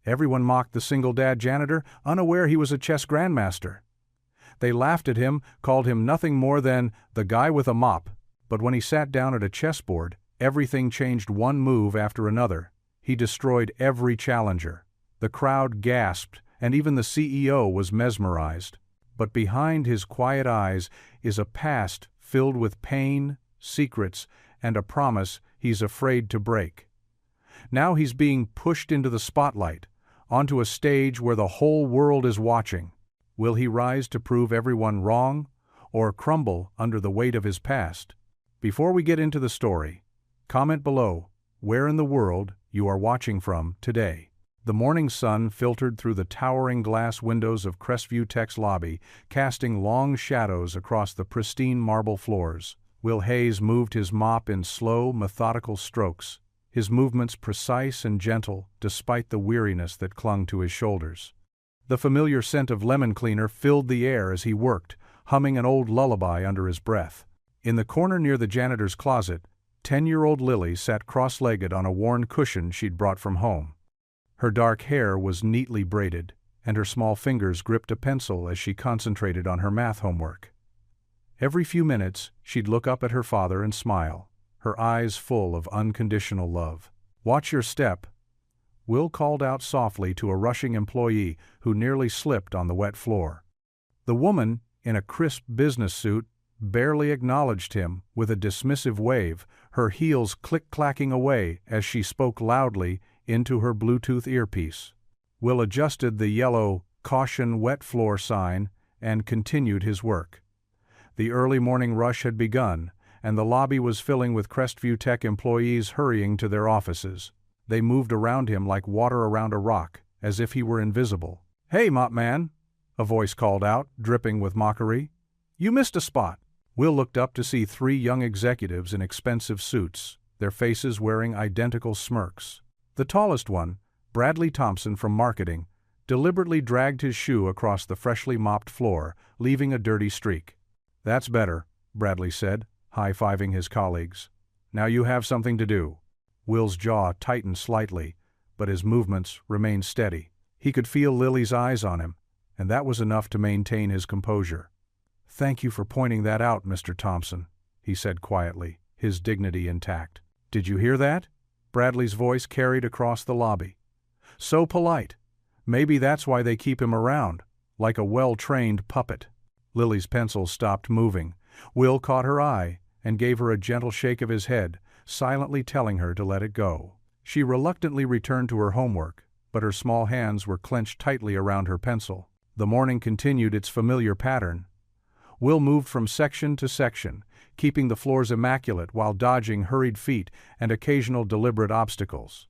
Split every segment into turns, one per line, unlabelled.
Everyone mocked the single dad janitor, unaware he was a chess grandmaster. They laughed at him, called him nothing more than the guy with a mop. But when he sat down at a chessboard, everything changed one move after another. He destroyed every challenger. The crowd gasped, and even the CEO was mesmerized. But behind his quiet eyes is a past filled with pain, secrets, and a promise he's afraid to break. Now he's being pushed into the spotlight, onto a stage where the whole world is watching. Will he rise to prove everyone wrong, or crumble under the weight of his past? Before we get into the story, comment below where in the world you are watching from today. The morning sun filtered through the towering glass windows of Crestview Tech's lobby, casting long shadows across the pristine marble floors. Will Hayes moved his mop in slow, methodical strokes, his movements precise and gentle despite the weariness that clung to his shoulders. The familiar scent of lemon cleaner filled the air as he worked, humming an old lullaby under his breath. In the corner near the janitor's closet, 10-year-old Lily sat cross-legged on a worn cushion she'd brought from home. Her dark hair was neatly braided, and her small fingers gripped a pencil as she concentrated on her math homework. Every few minutes, she'd look up at her father and smile, her eyes full of unconditional love. "Watch your step," Will called out softly to a rushing employee who nearly slipped on the wet floor. The woman, in a crisp business suit, barely acknowledged him with a dismissive wave, her heels click-clacking away as she spoke loudly into her Bluetooth earpiece. Will adjusted the yellow "Caution Wet Floor" sign and continued his work. The early morning rush had begun, and the lobby was filling with Crestview Tech employees hurrying to their offices. They moved around him like water around a rock, as if he were invisible. "Hey, mop man," a voice called out, dripping with mockery. "You missed a spot." Will looked up to see 3 young executives in expensive suits, their faces wearing identical smirks. The tallest one, Bradley Thompson from marketing, deliberately dragged his shoe across the freshly mopped floor, leaving a dirty streak. "That's better," Bradley said, high-fiving his colleagues. "Now you have something to do." Will's jaw tightened slightly, but his movements remained steady. He could feel Lily's eyes on him, and that was enough to maintain his composure. "Thank you for pointing that out, Mr. Thompson," he said quietly, his dignity intact. "Did you hear that?" Bradley's voice carried across the lobby. "So polite. Maybe that's why they keep him around, like a well-trained puppet." Lily's pencil stopped moving. Will caught her eye and gave her a gentle shake of his head, silently telling her to let it go. She reluctantly returned to her homework, but her small hands were clenched tightly around her pencil. The morning continued its familiar pattern. Will moved from section to section, keeping the floors immaculate while dodging hurried feet and occasional deliberate obstacles.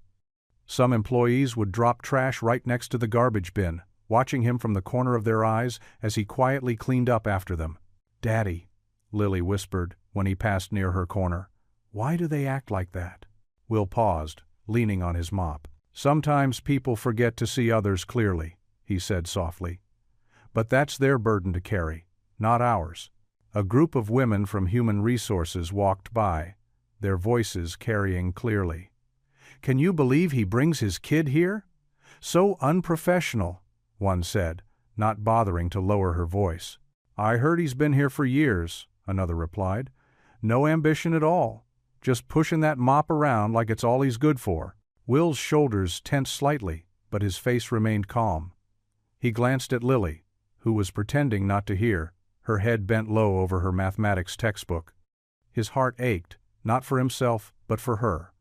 Some employees would drop trash right next to the garbage bin, watching him from the corner of their eyes as he quietly cleaned up after them. "Daddy," Lily whispered when he passed near her corner. "Why do they act like that?" Will paused, leaning on his mop. "Sometimes people forget to see others clearly," he said softly. "But that's their burden to carry, not ours." A group of women from Human Resources walked by, their voices carrying clearly. "Can you believe he brings his kid here? So unprofessional," one said, not bothering to lower her voice. "I heard he's been here for years," another replied. "No ambition at all. Just pushing that mop around like it's all he's good for." Will's shoulders tensed slightly, but his face remained calm. He glanced at Lily, who was pretending not to hear, her head bent low over her mathematics textbook. His heart ached, not for himself, but for her,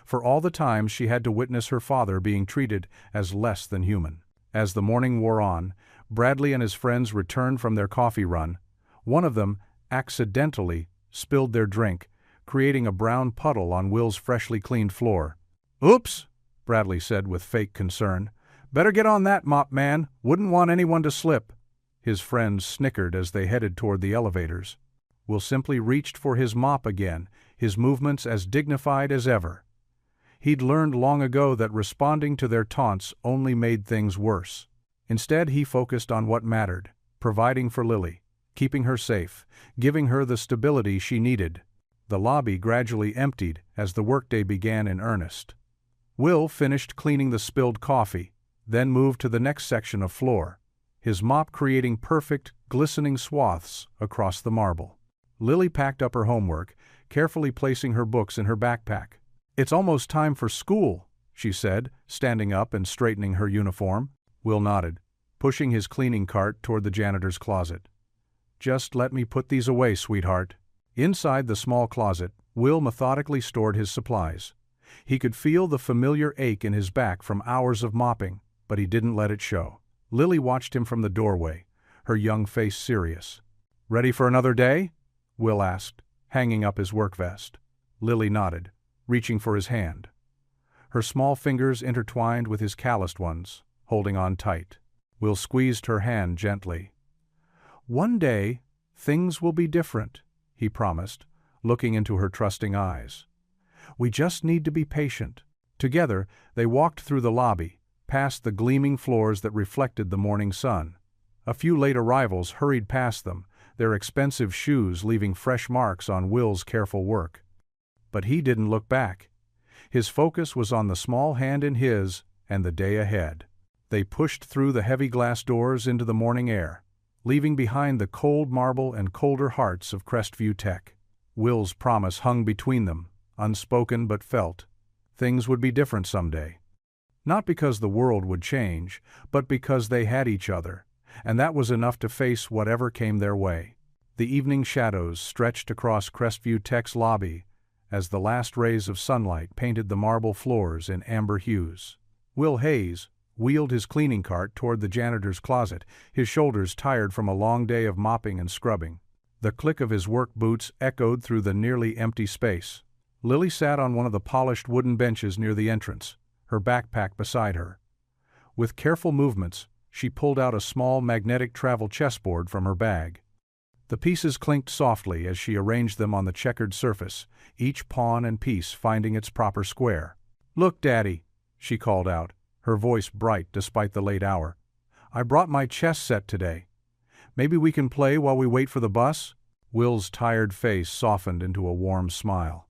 for all the times she had to witness her father being treated as less than human. As the morning wore on, Bradley and his friends returned from their coffee run. One of them, accidentally, spilled their drink, creating a brown puddle on Will's freshly cleaned floor. "Oops," Bradley said with fake concern. "Better get on that, mop man. Wouldn't want anyone to slip." His friends snickered as they headed toward the elevators. Will simply reached for his mop again, his movements as dignified as ever. He'd learned long ago that responding to their taunts only made things worse. Instead, he focused on what mattered, providing for Lily, keeping her safe, giving her the stability she needed. The lobby gradually emptied as the workday began in earnest. Will finished cleaning the spilled coffee, then moved to the next section of floor, his mop creating perfect, glistening swaths across the marble. Lily packed up her homework, carefully placing her books in her backpack. "It's almost time for school," she said, standing up and straightening her uniform. Will nodded, pushing his cleaning cart toward the janitor's closet. "Just let me put these away, sweetheart." Inside the small closet, Will methodically stored his supplies. He could feel the familiar ache in his back from hours of mopping, but he didn't let it show. Lily watched him from the doorway, her young face serious. "Ready for another day?" Will asked, hanging up his work vest. Lily nodded, reaching for his hand. Her small fingers intertwined with his calloused ones, holding on tight. Will squeezed her hand gently. "One day, things will be different," he promised, looking into her trusting eyes. "We just need to be patient." Together, they walked through the lobby, past the gleaming floors that reflected the morning sun. A few late arrivals hurried past them, their expensive shoes leaving fresh marks on Will's careful work. But he didn't look back. His focus was on the small hand in his and the day ahead. They pushed through the heavy glass doors into the morning air, leaving behind the cold marble and colder hearts of Crestview Tech. Will's promise hung between them, unspoken but felt. Things would be different someday. Not because the world would change, but because they had each other, and that was enough to face whatever came their way. The evening shadows stretched across Crestview Tech's lobby as the last rays of sunlight painted the marble floors in amber hues. Will Hayes wheeled his cleaning cart toward the janitor's closet, his shoulders tired from a long day of mopping and scrubbing. The click of his work boots echoed through the nearly empty space. Lily sat on one of the polished wooden benches near the entrance, her backpack beside her. With careful movements, she pulled out a small magnetic travel chessboard from her bag. The pieces clinked softly as she arranged them on the checkered surface, each pawn and piece finding its proper square. "Look, Daddy," she called out, her voice bright despite the late hour. "I brought my chess set today. Maybe we can play while we wait for the bus?" Will's tired face softened into a warm smile.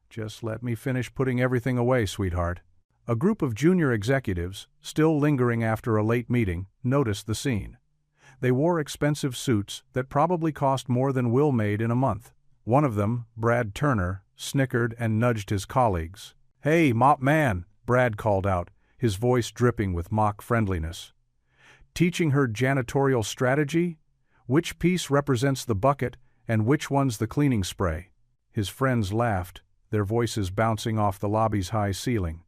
"Just let me finish putting everything away, sweetheart." A group of junior executives, still lingering after a late meeting, noticed the scene. They wore expensive suits that probably cost more than Will made in a month. One of them, Brad Turner, snickered and nudged his colleagues. "Hey, mop man," Brad called out, his voice dripping with mock friendliness. "Teaching her janitorial strategy? Which piece represents the bucket and which one's the cleaning spray?" His friends laughed, their voices bouncing off the lobby's high ceiling.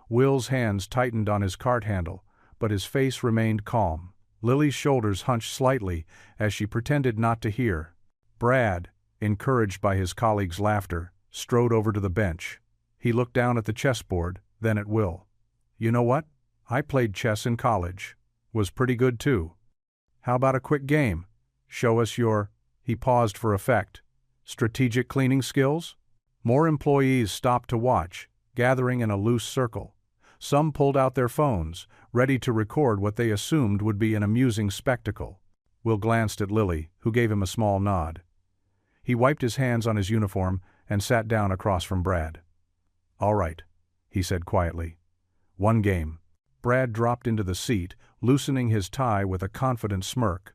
Will's hands tightened on his cart handle, but his face remained calm. Lily's shoulders hunched slightly as she pretended not to hear. Brad, encouraged by his colleagues' laughter, strode over to the bench. He looked down at the chessboard, then at Will. "You know what? I played chess in college. Was pretty good too. How about a quick game? Show us your—" he paused for effect. "Strategic cleaning skills?" More employees stopped to watch, gathering in a loose circle. Some pulled out their phones, ready to record what they assumed would be an amusing spectacle. Will glanced at Lily, who gave him a small nod. He wiped his hands on his uniform and sat down across from Brad. "All right," he said quietly. "One game." Brad dropped into the seat, loosening his tie with a confident smirk.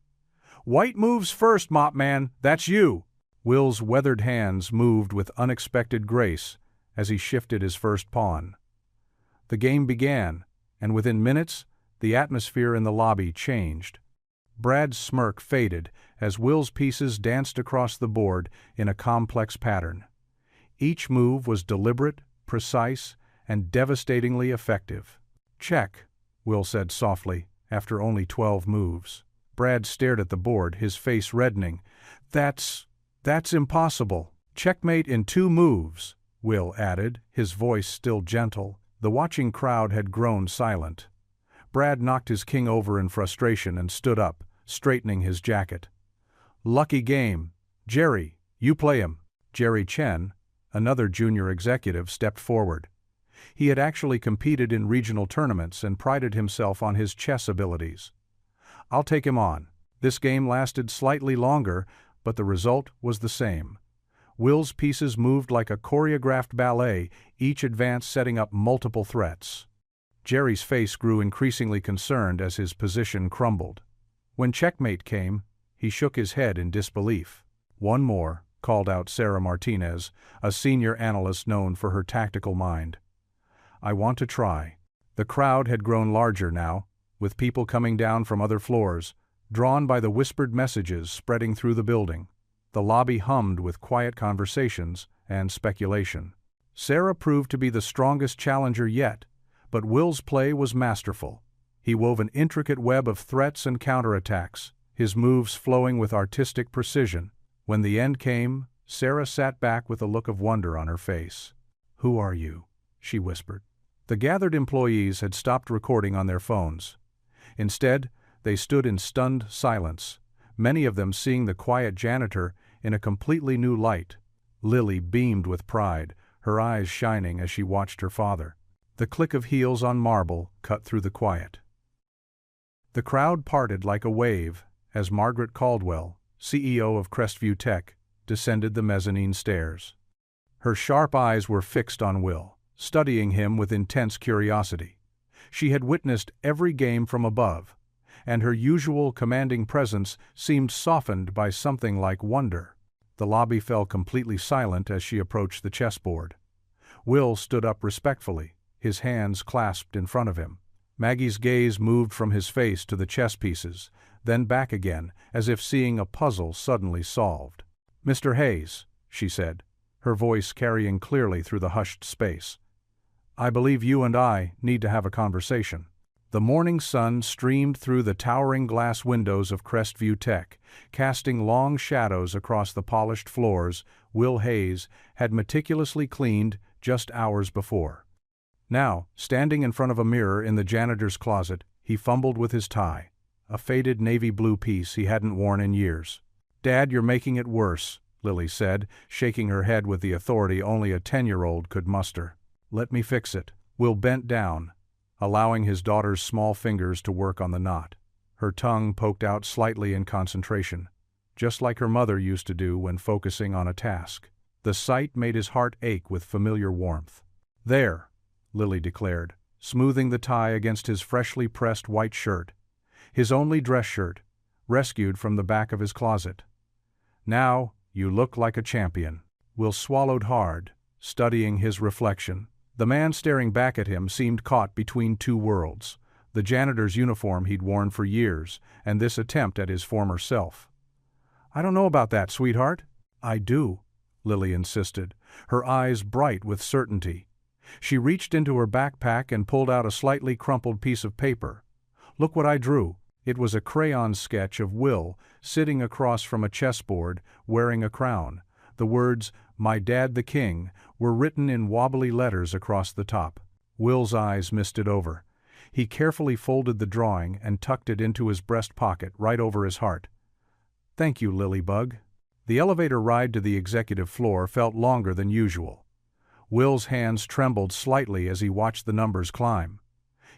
"White moves first, mop man. That's you." Will's weathered hands moved with unexpected grace as he shifted his first pawn. The game began, and within minutes, the atmosphere in the lobby changed. Brad's smirk faded as Will's pieces danced across the board in a complex pattern. Each move was deliberate, precise, and devastatingly effective. "Check," Will said softly, after only 12 moves. Brad stared at the board, his face reddening. That's impossible." "Checkmate in 2 moves," Will added, his voice still gentle. The watching crowd had grown silent. Brad knocked his king over in frustration and stood up, straightening his jacket. "Lucky game. Jerry, you play him." Jerry Chen, another junior executive, stepped forward. He had actually competed in regional tournaments and prided himself on his chess abilities. "I'll take him on." This game lasted slightly longer, but the result was the same. Will's pieces moved like a choreographed ballet, each advance setting up multiple threats. Jerry's face grew increasingly concerned as his position crumbled. When checkmate came, he shook his head in disbelief. "One more," called out Sarah Martinez, a senior analyst known for her tactical mind. "I want to try." The crowd had grown larger now, with people coming down from other floors, drawn by the whispered messages spreading through the building. The lobby hummed with quiet conversations and speculation. Sarah proved to be the strongest challenger yet, but Will's play was masterful. He wove an intricate web of threats and counterattacks, his moves flowing with artistic precision. When the end came, Sarah sat back with a look of wonder on her face. "Who are you?" she whispered. The gathered employees had stopped recording on their phones. Instead, they stood in stunned silence, many of them seeing the quiet janitor in a completely new light. Lily beamed with pride, her eyes shining as she watched her father. The click of heels on marble cut through the quiet. The crowd parted like a wave as Margaret Caldwell, CEO of Crestview Tech, descended the mezzanine stairs. Her sharp eyes were fixed on Will, studying him with intense curiosity. She had witnessed every game from above, and her usual commanding presence seemed softened by something like wonder. The lobby fell completely silent as she approached the chessboard. Will stood up respectfully, his hands clasped in front of him. Maggie's gaze moved from his face to the chess pieces, then back again, as if seeing a puzzle suddenly solved. "Mr. Hayes," she said, her voice carrying clearly through the hushed space. "I believe you and I need to have a conversation." The morning sun streamed through the towering glass windows of Crestview Tech, casting long shadows across the polished floors Will Hayes had meticulously cleaned just hours before. Now, standing in front of a mirror in the janitor's closet, he fumbled with his tie, a faded navy blue piece he hadn't worn in years. "Dad, you're making it worse," Lily said, shaking her head with the authority only a 10-year-old could muster. "Let me fix it." Will bent down, allowing his daughter's small fingers to work on the knot. Her tongue poked out slightly in concentration, just like her mother used to do when focusing on a task. The sight made his heart ache with familiar warmth. "There," Lily declared, smoothing the tie against his freshly pressed white shirt, his only dress shirt, rescued from the back of his closet. "Now, you look like a champion." Will swallowed hard, studying his reflection. The man staring back at him seemed caught between two worlds, the janitor's uniform he'd worn for years, and this attempt at his former self. "I don't know about that, sweetheart." "I do," Lily insisted, her eyes bright with certainty. She reached into her backpack and pulled out a slightly crumpled piece of paper. "Look what I drew." It was a crayon sketch of Will sitting across from a chessboard, wearing a crown. The words, "My Dad the King," were written in wobbly letters across the top. Will's eyes misted over. He carefully folded the drawing and tucked it into his breast pocket right over his heart. "Thank you, Lilybug." The elevator ride to the executive floor felt longer than usual. Will's hands trembled slightly as he watched the numbers climb.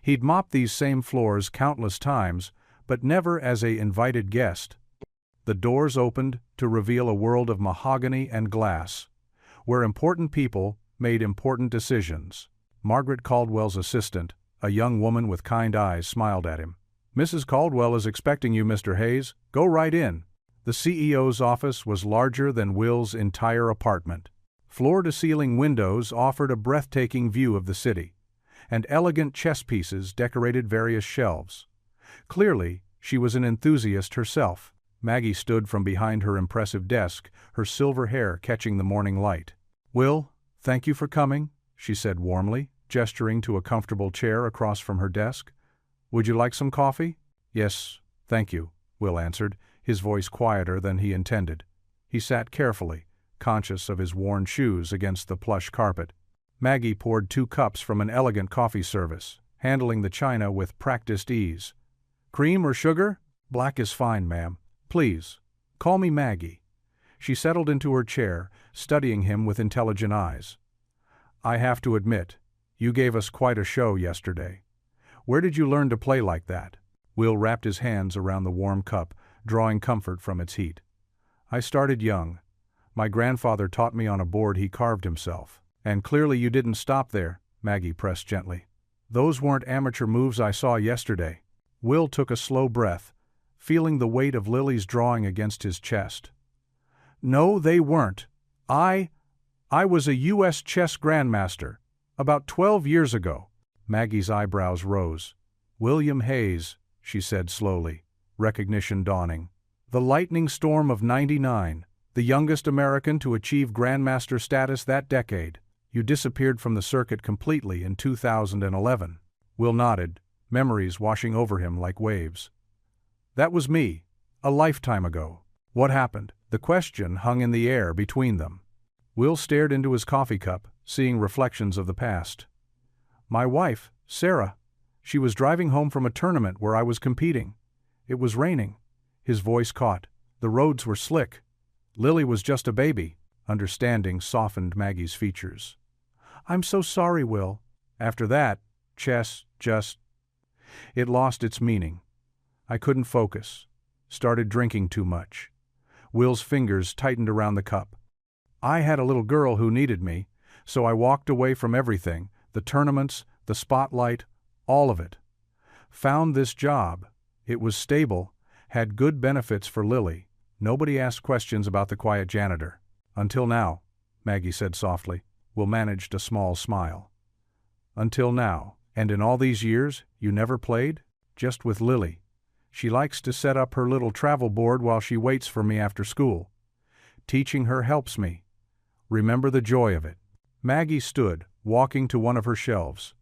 He'd mopped these same floors countless times, but never as an invited guest. The doors opened to reveal a world of mahogany and glass, where important people made important decisions. Margaret Caldwell's assistant, a young woman with kind eyes, smiled at him. "Mrs. Caldwell is expecting you, Mr. Hayes. Go right in." The CEO's office was larger than Will's entire apartment. Floor-to-ceiling windows offered a breathtaking view of the city, and elegant chess pieces decorated various shelves. Clearly, she was an enthusiast herself. Maggie stood from behind her impressive desk, her silver hair catching the morning light. "Will, thank you for coming," she said warmly, gesturing to a comfortable chair across from her desk. "Would you like some coffee?" "Yes, thank you," Will answered, his voice quieter than he intended. He sat carefully, conscious of his worn shoes against the plush carpet. Maggie poured 2 cups from an elegant coffee service, handling the china with practiced ease. "Cream or sugar?" "Black is fine, ma'am. Please, call me Maggie." She settled into her chair, studying him with intelligent eyes. "I have to admit, you gave us quite a show yesterday. Where did you learn to play like that?" Will wrapped his hands around the warm cup, drawing comfort from its heat. "I started young. My grandfather taught me on a board he carved himself." "And clearly you didn't stop there," Maggie pressed gently. Those weren't amateur moves I saw yesterday. Will took a slow breath, feeling the weight of Lily's drawing against his chest. No, they weren't. I was a U.S. chess grandmaster, about 12 years ago. Maggie's eyebrows rose. William Hayes, she said slowly, recognition dawning. The lightning storm of '99, the youngest American to achieve grandmaster status that decade. You disappeared from the circuit completely in 2011. Will nodded, memories washing over him like waves. That was me, a lifetime ago. What happened? The question hung in the air between them. Will stared into his coffee cup, seeing reflections of the past. My wife, Sarah. She was driving home from a tournament where I was competing. It was raining. His voice caught. The roads were slick. Lily was just a baby. Understanding softened Maggie's features. I'm so sorry, Will. After that, chess just... It lost its meaning. I couldn't focus. Started drinking too much. Will's fingers tightened around the cup. I had a little girl who needed me, so I walked away from everything, the tournaments, the spotlight, all of it. Found this job. It was stable, had good benefits for Lily. Nobody asked questions about the quiet janitor. Until now, Maggie said softly. Will managed a small smile. Until now. And in all these years, you never played? Just with Lily. She likes to set up her little travel board while she waits for me after school. Teaching her helps me. Remember the joy of it. Maggie stood, walking to one of her shelves.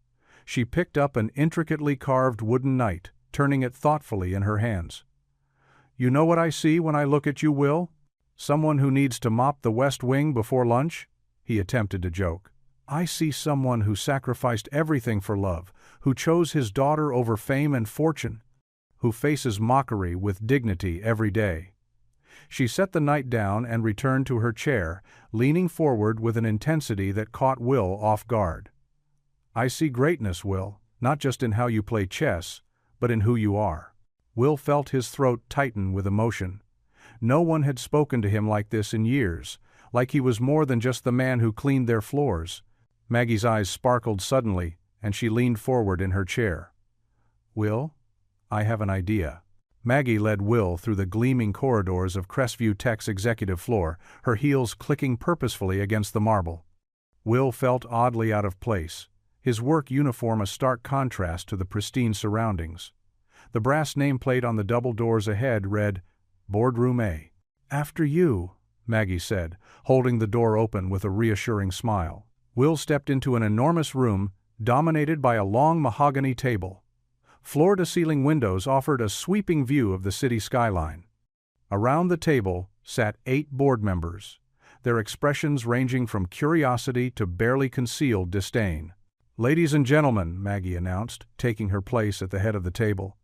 She picked up an intricately carved wooden knight, turning it thoughtfully in her hands. You know what I see when I look at you, Will? Someone who needs to mop the West Wing before lunch? He attempted to joke. I see someone who sacrificed everything for love, who chose his daughter over fame and fortune, who faces mockery with dignity every day. She set the knight down and returned to her chair, leaning forward with an intensity that caught Will off guard. I see greatness, Will, not just in how you play chess, but in who you are. Will felt his throat tighten with emotion. No one had spoken to him like this in years, like he was more than just the man who cleaned their floors. Maggie's eyes sparkled suddenly, and she leaned forward in her chair. Will, I have an idea. Maggie led Will through the gleaming corridors of Crestview Tech's executive floor, her heels clicking purposefully against the marble. Will felt oddly out of place, his work uniform a stark contrast to the pristine surroundings. The brass nameplate on the double doors ahead read, Boardroom A. After you, Maggie said, holding the door open with a reassuring smile. Will stepped into an enormous room, dominated by a long mahogany table. Floor-to-ceiling windows offered a sweeping view of the city skyline. Around the table sat 8 board members, their expressions ranging from curiosity to barely concealed disdain. Ladies and gentlemen, Maggie announced, taking her place at the head of the table.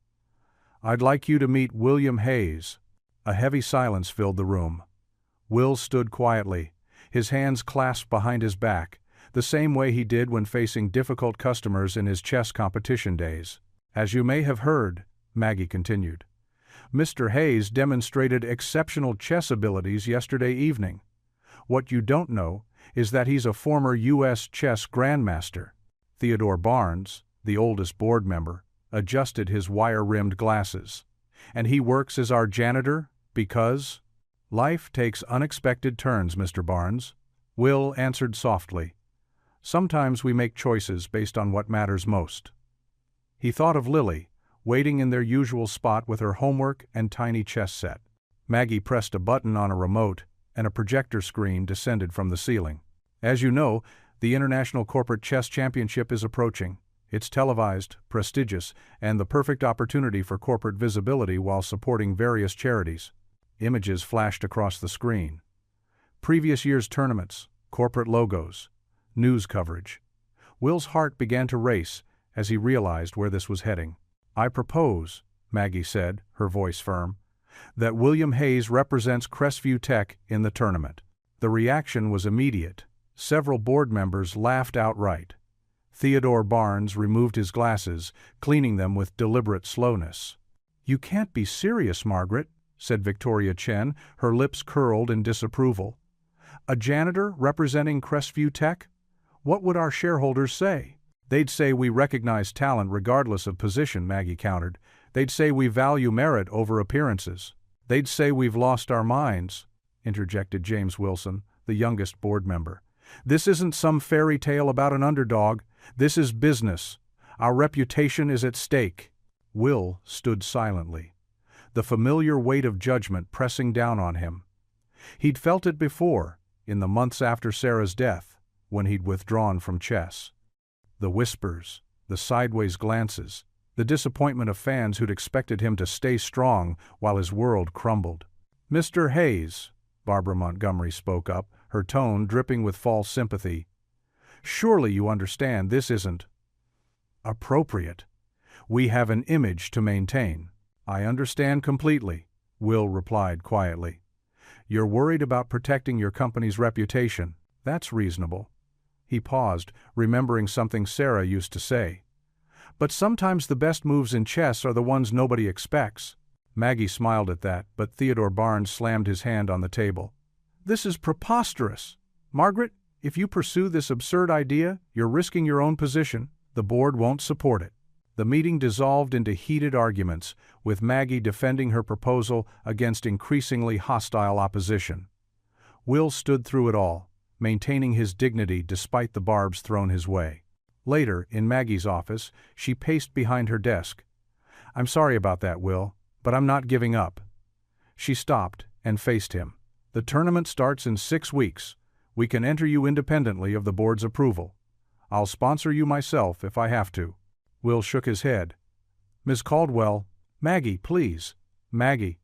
I'd like you to meet William Hayes. A heavy silence filled the room. Will stood quietly, his hands clasped behind his back, the same way he did when facing difficult customers in his chess competition days. As you may have heard, Maggie continued, Mr. Hayes demonstrated exceptional chess abilities yesterday evening. What you don't know is that he's a former U.S. chess grandmaster. Theodore Barnes, the oldest board member, adjusted his wire-rimmed glasses. And he works as our janitor because... Life takes unexpected turns, Mr. Barnes. Will answered softly. Sometimes we make choices based on what matters most. He thought of Lily, waiting in their usual spot with her homework and tiny chess set. Maggie pressed a button on a remote, and a projector screen descended from the ceiling. As you know, the International Corporate Chess Championship is approaching. It's televised, prestigious, and the perfect opportunity for corporate visibility while supporting various charities. Images flashed across the screen. Previous year's tournaments, corporate logos, news coverage. Will's heart began to race as he realized where this was heading. I propose, Maggie said, her voice firm, that William Hayes represents Crestview Tech in the tournament. The reaction was immediate. Several board members laughed outright. Theodore Barnes removed his glasses, cleaning them with deliberate slowness. You can't be serious, Margaret, said Victoria Chen, her lips curled in disapproval. A janitor representing Crestview Tech? What would our shareholders say? They'd say we recognize talent regardless of position, Maggie countered. They'd say we value merit over appearances. They'd say we've lost our minds, interjected James Wilson, the youngest board member. This isn't some fairy tale about an underdog. This is business. Our reputation is at stake. Will stood silently, the familiar weight of judgment pressing down on him. He'd felt it before, in the months after Sarah's death, when he'd withdrawn from chess. The whispers, the sideways glances, the disappointment of fans who'd expected him to stay strong while his world crumbled. "Mr. Hayes," Barbara Montgomery spoke up, her tone dripping with false sympathy. "Surely you understand this isn't appropriate. We have an image to maintain." "I understand completely," Will replied quietly. "You're worried about protecting your company's reputation. That's reasonable." He paused, remembering something Sarah used to say. "But sometimes the best moves in chess are the ones nobody expects." Maggie smiled at that, but Theodore Barnes slammed his hand on the table. "This is preposterous. Margaret, if you pursue this absurd idea, you're risking your own position. The board won't support it." The meeting dissolved into heated arguments, with Maggie defending her proposal against increasingly hostile opposition. Will stood through it all, maintaining his dignity despite the barbs thrown his way. Later, in Maggie's office, she paced behind her desk. "I'm sorry about that, Will, but I'm not giving up." She stopped and faced him. "The tournament starts in 6 weeks. We can enter you independently of the board's approval. I'll sponsor you myself if I have to." Will shook his head. "Ms. Caldwell, Maggie, please." "Maggie,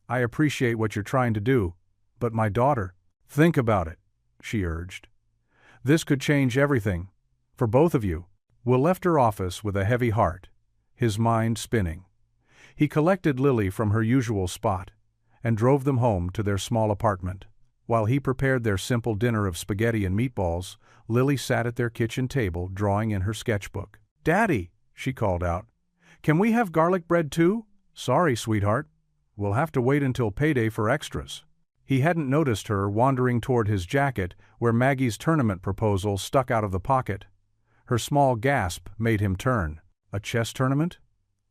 I appreciate what you're trying to do, but my daughter—" "Think about it," she urged. "This could change everything. For both of you." Will left her office with a heavy heart, his mind spinning. He collected Lily from her usual spot and drove them home to their small apartment. While he prepared their simple dinner of spaghetti and meatballs, Lily sat at their kitchen table drawing in her sketchbook. "Daddy," she called out, "can we have garlic bread too?" "Sorry, sweetheart. We'll have to wait until payday for extras." He hadn't noticed her wandering toward his jacket where Maggie's tournament proposal stuck out of the pocket. Her small gasp made him turn. "A chess tournament?"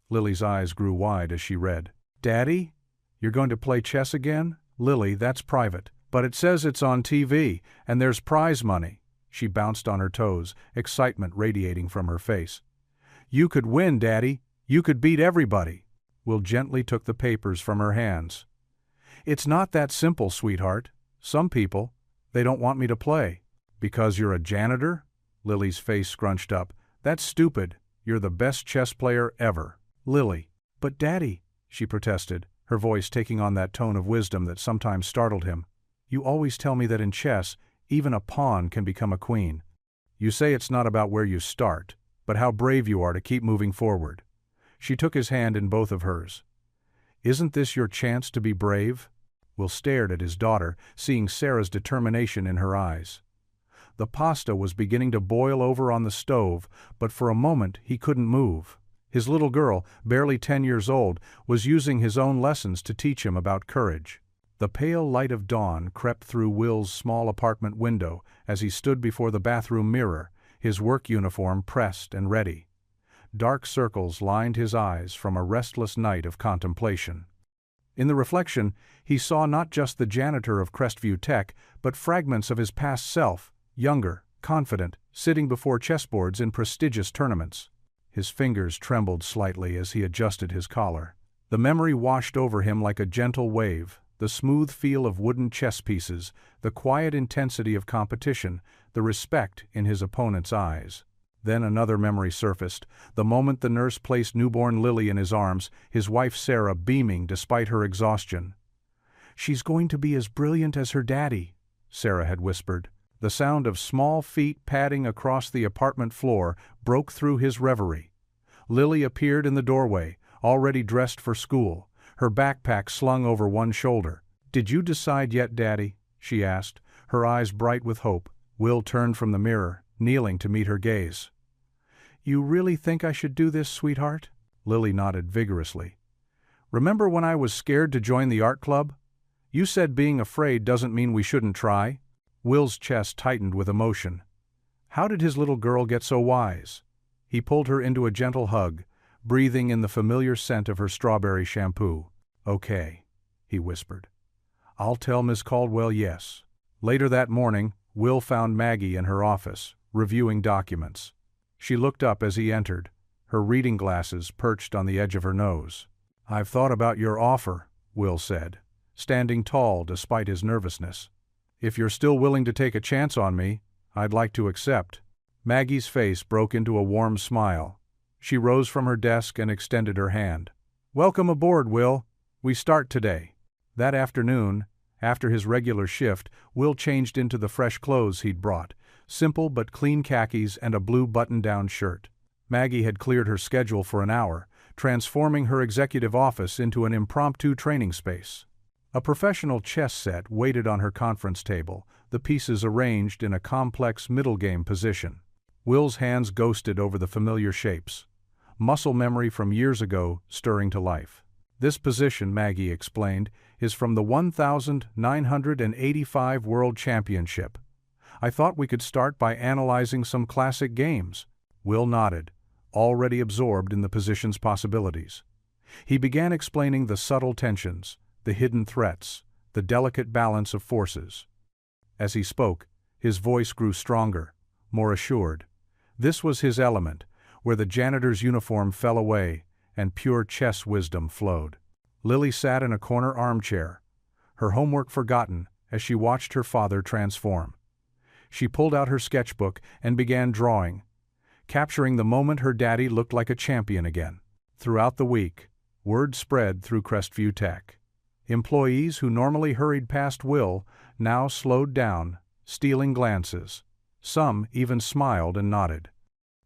Lily's eyes grew wide as she read. "Daddy, you're going to play chess again?" "Lily, that's private. But it says it's on TV, and there's prize money." She bounced on her toes, excitement radiating from her face. "You could win, Daddy. You could beat everybody." Will gently took the papers from her hands. "It's not that simple, sweetheart. Some people, they don't want me to play." "Because you're a janitor?" Lily's face scrunched up. "That's stupid. You're the best chess player ever." "Lily." "But Daddy," she protested, her voice taking on that tone of wisdom that sometimes startled him. "You always tell me that in chess, even a pawn can become a queen. You say it's not about where you start, but how brave you are to keep moving forward." She took his hand in both of hers. "Isn't this your chance to be brave?" Will stared at his daughter, seeing Sarah's determination in her eyes. The pasta was beginning to boil over on the stove, but for a moment he couldn't move. His little girl, barely 10 years old, was using his own lessons to teach him about courage. The pale light of dawn crept through Will's small apartment window as he stood before the bathroom mirror, his work uniform pressed and ready. Dark circles lined his eyes from a restless night of contemplation. In the reflection, he saw not just the janitor of Crestview Tech, but fragments of his past self, younger, confident, sitting before chessboards in prestigious tournaments. His fingers trembled slightly as he adjusted his collar. The memory washed over him like a gentle wave, the smooth feel of wooden chess pieces, the quiet intensity of competition, the respect in his opponent's eyes. Then another memory surfaced, the moment the nurse placed newborn Lily in his arms, his wife Sarah beaming despite her exhaustion. "She's going to be as brilliant as her daddy," Sarah had whispered. The sound of small feet padding across the apartment floor broke through his reverie. Lily appeared in the doorway, already dressed for school, her backpack slung over one shoulder. "Did you decide yet, Daddy?" she asked, her eyes bright with hope. Will turned from the mirror, kneeling to meet her gaze. "You really think I should do this, sweetheart?" Lily nodded vigorously. "Remember when I was scared to join the art club? You said being afraid doesn't mean we shouldn't try." Will's chest tightened with emotion. How did his little girl get so wise? He pulled her into a gentle hug, breathing in the familiar scent of her strawberry shampoo. "Okay," he whispered. "I'll tell Miss Caldwell yes." Later that morning, Will found Maggie in her office, reviewing documents. She looked up as he entered, her reading glasses perched on the edge of her nose. "I've thought about your offer," Will said, standing tall despite his nervousness. "If you're still willing to take a chance on me, I'd like to accept." Maggie's face broke into a warm smile. She rose from her desk and extended her hand. "Welcome aboard, Will. We start today." That afternoon, after his regular shift, Will changed into the fresh clothes he'd brought, simple but clean khakis and a blue button-down shirt. Maggie had cleared her schedule for an hour, transforming her executive office into an impromptu training space. A professional chess set waited on her conference table, the pieces arranged in a complex middle game position. Will's hands ghosted over the familiar shapes, muscle memory from years ago stirring to life. "This position," Maggie explained, "is from the 1985 World Championship. I thought we could start by analyzing some classic games." Will nodded, already absorbed in the position's possibilities. He began explaining the subtle tensions, the hidden threats, the delicate balance of forces. As he spoke, his voice grew stronger, more assured. This was his element, where the janitor's uniform fell away and pure chess wisdom flowed. Lily sat in a corner armchair, her homework forgotten as she watched her father transform. She pulled out her sketchbook and began drawing, capturing the moment her daddy looked like a champion again. Throughout the week, word spread through Crestview Tech. Employees who normally hurried past Will now slowed down, stealing glances. Some even smiled and nodded.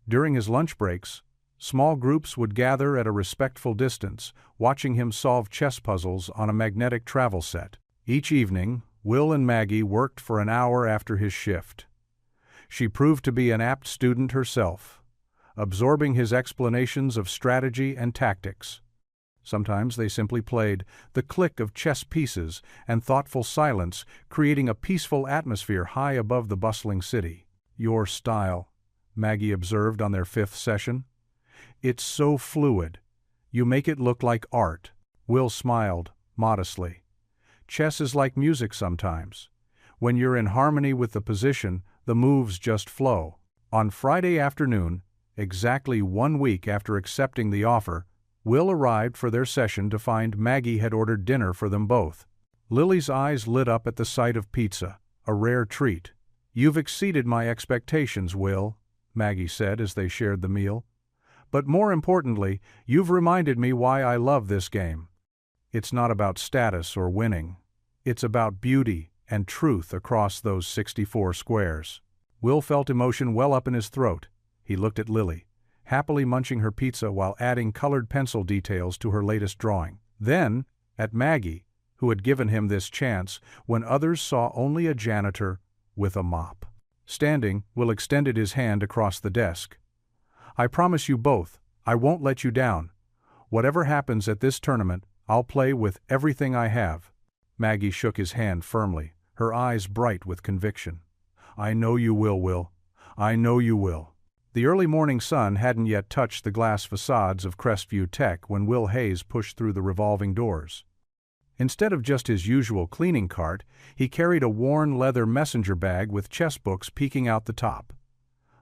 During his lunch breaks, small groups would gather at a respectful distance, watching him solve chess puzzles on a magnetic travel set. Each evening, Will and Maggie worked for an hour after his shift. She proved to be an apt student herself, absorbing his explanations of strategy and tactics. Sometimes they simply played, the click of chess pieces and thoughtful silence creating a peaceful atmosphere high above the bustling city. "Your style," Maggie observed on their fifth session. "It's so fluid. You make it look like art." Will smiled, modestly. "Chess is like music sometimes. When you're in harmony with the position, the moves just flow." On Friday afternoon, exactly 1 week after accepting the offer, Will arrived for their session to find Maggie had ordered dinner for them both. Lily's eyes lit up at the sight of pizza, a rare treat. "You've exceeded my expectations, Will," Maggie said as they shared the meal. "But more importantly, you've reminded me why I love this game. It's not about status or winning. It's about beauty and truth across those 64 squares." Will felt emotion well up in his throat. He looked at Lily, happily munching her pizza while adding colored pencil details to her latest drawing. Then, at Maggie, who had given him this chance when others saw only a janitor with a mop. Standing, Will extended his hand across the desk. "I promise you both, I won't let you down. Whatever happens at this tournament, I'll play with everything I have." Maggie shook his hand firmly, her eyes bright with conviction. "I know you will, Will. I know you will." The early morning sun hadn't yet touched the glass facades of Crestview Tech when Will Hayes pushed through the revolving doors. Instead of just his usual cleaning cart, he carried a worn leather messenger bag with chess books peeking out the top.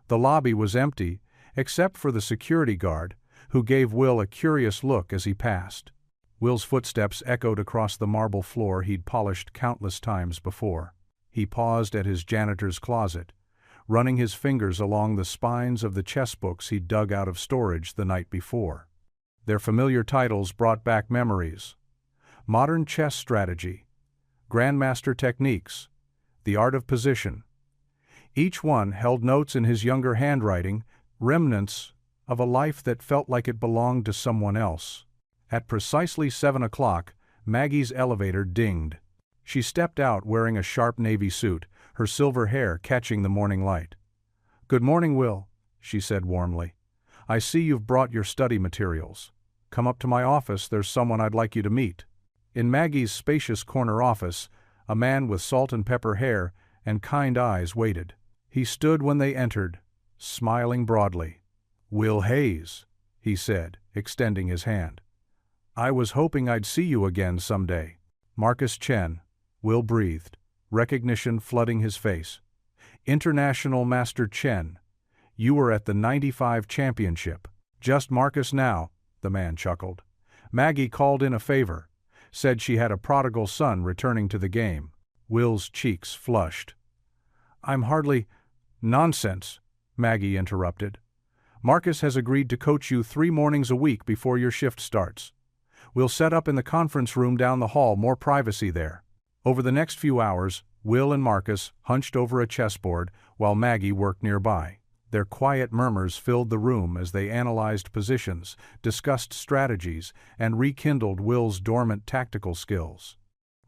The lobby was empty, except for the security guard, who gave Will a curious look as he passed. Will's footsteps echoed across the marble floor he'd polished countless times before. He paused at his janitor's closet, running his fingers along the spines of the chess books he'd dug out of storage the night before. Their familiar titles brought back memories. Modern Chess Strategy, Grandmaster Techniques, The Art of Position. Each one held notes in his younger handwriting, remnants of a life that felt like it belonged to someone else. At precisely 7 o'clock, Maggie's elevator dinged. She stepped out wearing a sharp navy suit, her silver hair catching the morning light. "Good morning, Will," she said warmly. "I see you've brought your study materials. Come up to my office, there's someone I'd like you to meet." In Maggie's spacious corner office, a man with salt and pepper hair and kind eyes waited. He stood when they entered, smiling broadly. "Will Hayes," he said, extending his hand. "I was hoping I'd see you again someday." "Marcus Chen," Will breathed, recognition flooding his face. "International Master Chen. You were at the '95 championship." "Just Marcus now," the man chuckled. "Maggie called in a favor. Said she had a prodigal son returning to the game." Will's cheeks flushed. "I'm hardly—" "Nonsense," Maggie interrupted. "Marcus has agreed to coach you 3 mornings a week before your shift starts. We'll set up in the conference room down the hall, more privacy there." Over the next few hours, Will and Marcus hunched over a chessboard while Maggie worked nearby. Their quiet murmurs filled the room as they analyzed positions, discussed strategies, and rekindled Will's dormant tactical skills.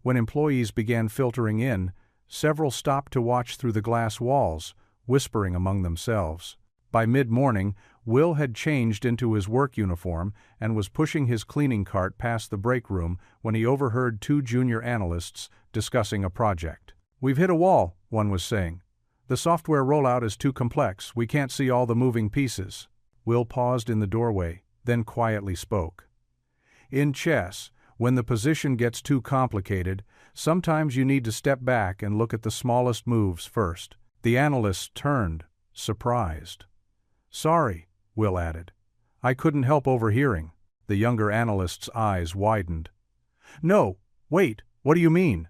When employees began filtering in, several stopped to watch through the glass walls, whispering among themselves. By mid-morning, Will had changed into his work uniform and was pushing his cleaning cart past the break room when he overheard 2 junior analysts discussing a project. "We've hit a wall," one was saying. "The software rollout is too complex, we can't see all the moving pieces." Will paused in the doorway, then quietly spoke. "In chess, when the position gets too complicated, sometimes you need to step back and look at the smallest moves first." The analyst turned, surprised. "Sorry," Will added. "I couldn't help overhearing." The younger analyst's eyes widened. "No, wait, what do you mean?"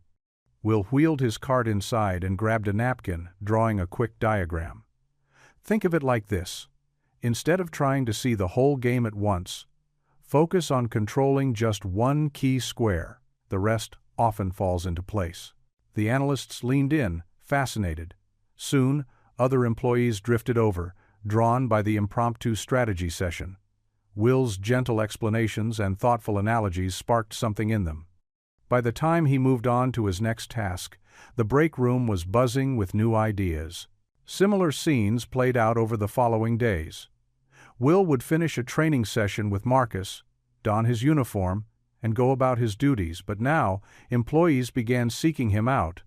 Will wheeled his cart inside and grabbed a napkin, drawing a quick diagram. "Think of it like this. Instead of trying to see the whole game at once, focus on controlling just one key square. The rest often falls into place." The analysts leaned in, fascinated. Soon, other employees drifted over, drawn by the impromptu strategy session. Will's gentle explanations and thoughtful analogies sparked something in them. By the time he moved on to his next task, the break room was buzzing with new ideas. Similar scenes played out over the following days. Will would finish a training session with Marcus, don his uniform, and go about his duties, but now employees began seeking him out.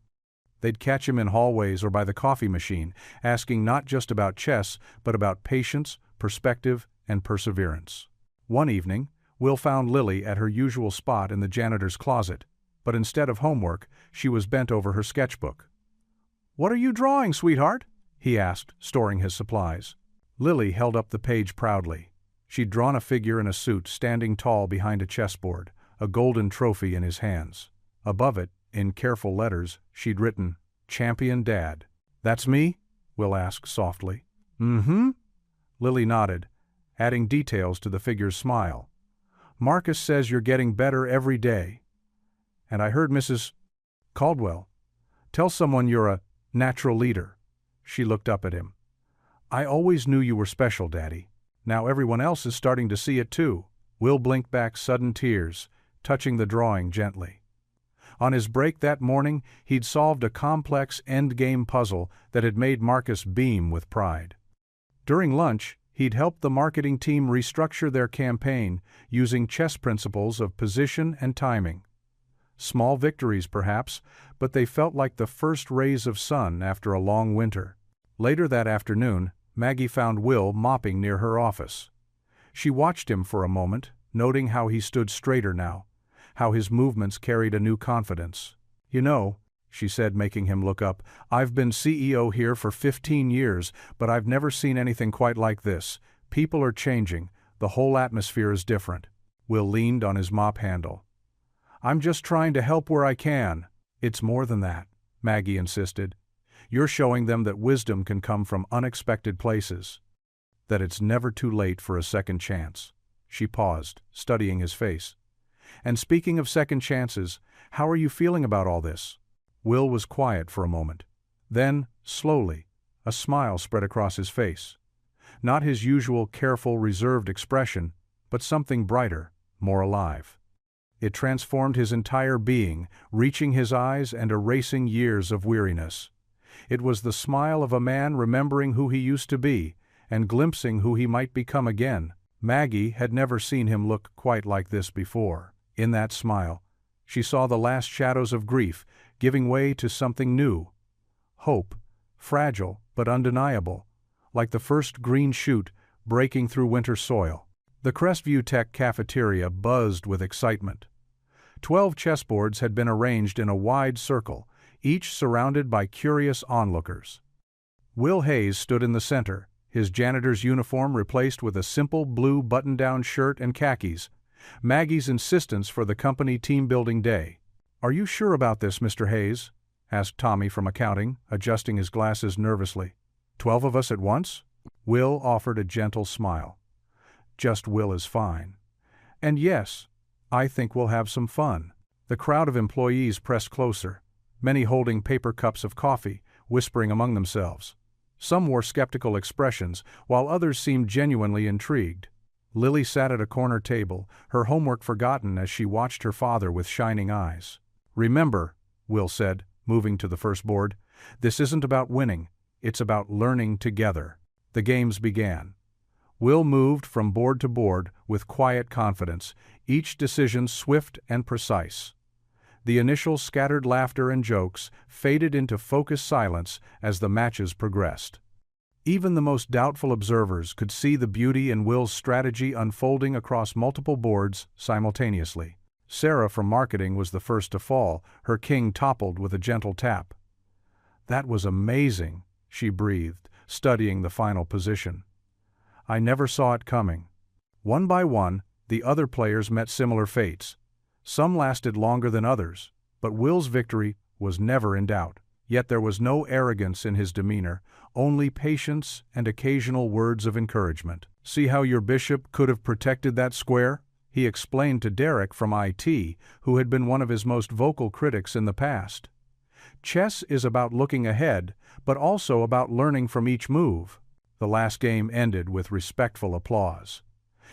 They'd catch him in hallways or by the coffee machine, asking not just about chess, but about patience, perspective, and perseverance. One evening, Will found Lily at her usual spot in the janitor's closet, but instead of homework, she was bent over her sketchbook. "What are you drawing, sweetheart?" he asked, storing his supplies. Lily held up the page proudly. She'd drawn a figure in a suit standing tall behind a chessboard, a golden trophy in his hands. Above it, in careful letters, she'd written, "Champion Dad." "That's me?" Will asked softly. "Mm-hmm." Lily nodded, adding details to the figure's smile. "Marcus says you're getting better every day. And I heard Mrs. Caldwell tell someone you're a natural leader." She looked up at him. "I always knew you were special, Daddy. Now everyone else is starting to see it too." Will blinked back sudden tears, touching the drawing gently. On his break that morning, he'd solved a complex endgame puzzle that had made Marcus beam with pride. During lunch, he'd helped the marketing team restructure their campaign using chess principles of position and timing. Small victories, perhaps, but they felt like the first rays of sun after a long winter. Later that afternoon, Maggie found Will mopping near her office. She watched him for a moment, noting how he stood straighter now, how his movements carried a new confidence. "You know," she said, making him look up, "I've been CEO here for 15 years, but I've never seen anything quite like this. People are changing. The whole atmosphere is different." Will leaned on his mop handle. "I'm just trying to help where I can." "It's more than that," Maggie insisted. "You're showing them that wisdom can come from unexpected places. That it's never too late for a second chance." She paused, studying his face. "And speaking of second chances, how are you feeling about all this?" Will was quiet for a moment. Then, slowly, a smile spread across his face. Not his usual careful, reserved expression, but something brighter, more alive. It transformed his entire being, reaching his eyes and erasing years of weariness. It was the smile of a man remembering who he used to be, and glimpsing who he might become again. Maggie had never seen him look quite like this before. In that smile, she saw the last shadows of grief giving way to something new. Hope, fragile but undeniable, like the first green shoot breaking through winter soil. The Crestview Tech cafeteria buzzed with excitement. 12 chessboards had been arranged in a wide circle, each surrounded by curious onlookers. Will Hayes stood in the center, his janitor's uniform replaced with a simple blue button-down shirt and khakis, Maggie's insistence for the company team-building day. "Are you sure about this, Mr. Hayes?" asked Tommy from accounting, adjusting his glasses nervously. 12 of us at once? Will offered a gentle smile. "Just Will is fine. And yes, I think we'll have some fun." The crowd of employees pressed closer, many holding paper cups of coffee, whispering among themselves. Some wore skeptical expressions, while others seemed genuinely intrigued. Lily sat at a corner table, her homework forgotten as she watched her father with shining eyes. "Remember," Will said, moving to the first board, "this isn't about winning, it's about learning together." The games began. Will moved from board to board with quiet confidence, each decision swift and precise. The initial scattered laughter and jokes faded into focused silence as the matches progressed. Even the most doubtful observers could see the beauty in Will's strategy unfolding across multiple boards simultaneously. Sarah from marketing was the first to fall, her king toppled with a gentle tap. "That was amazing," she breathed, studying the final position. "I never saw it coming." One by one, the other players met similar fates. Some lasted longer than others, but Will's victory was never in doubt. Yet there was no arrogance in his demeanor, only patience and occasional words of encouragement. "See how your bishop could have protected that square?" he explained to Derek from IT, who had been one of his most vocal critics in the past. Chess is about looking ahead, but also about learning from each move. The last game ended with respectful applause.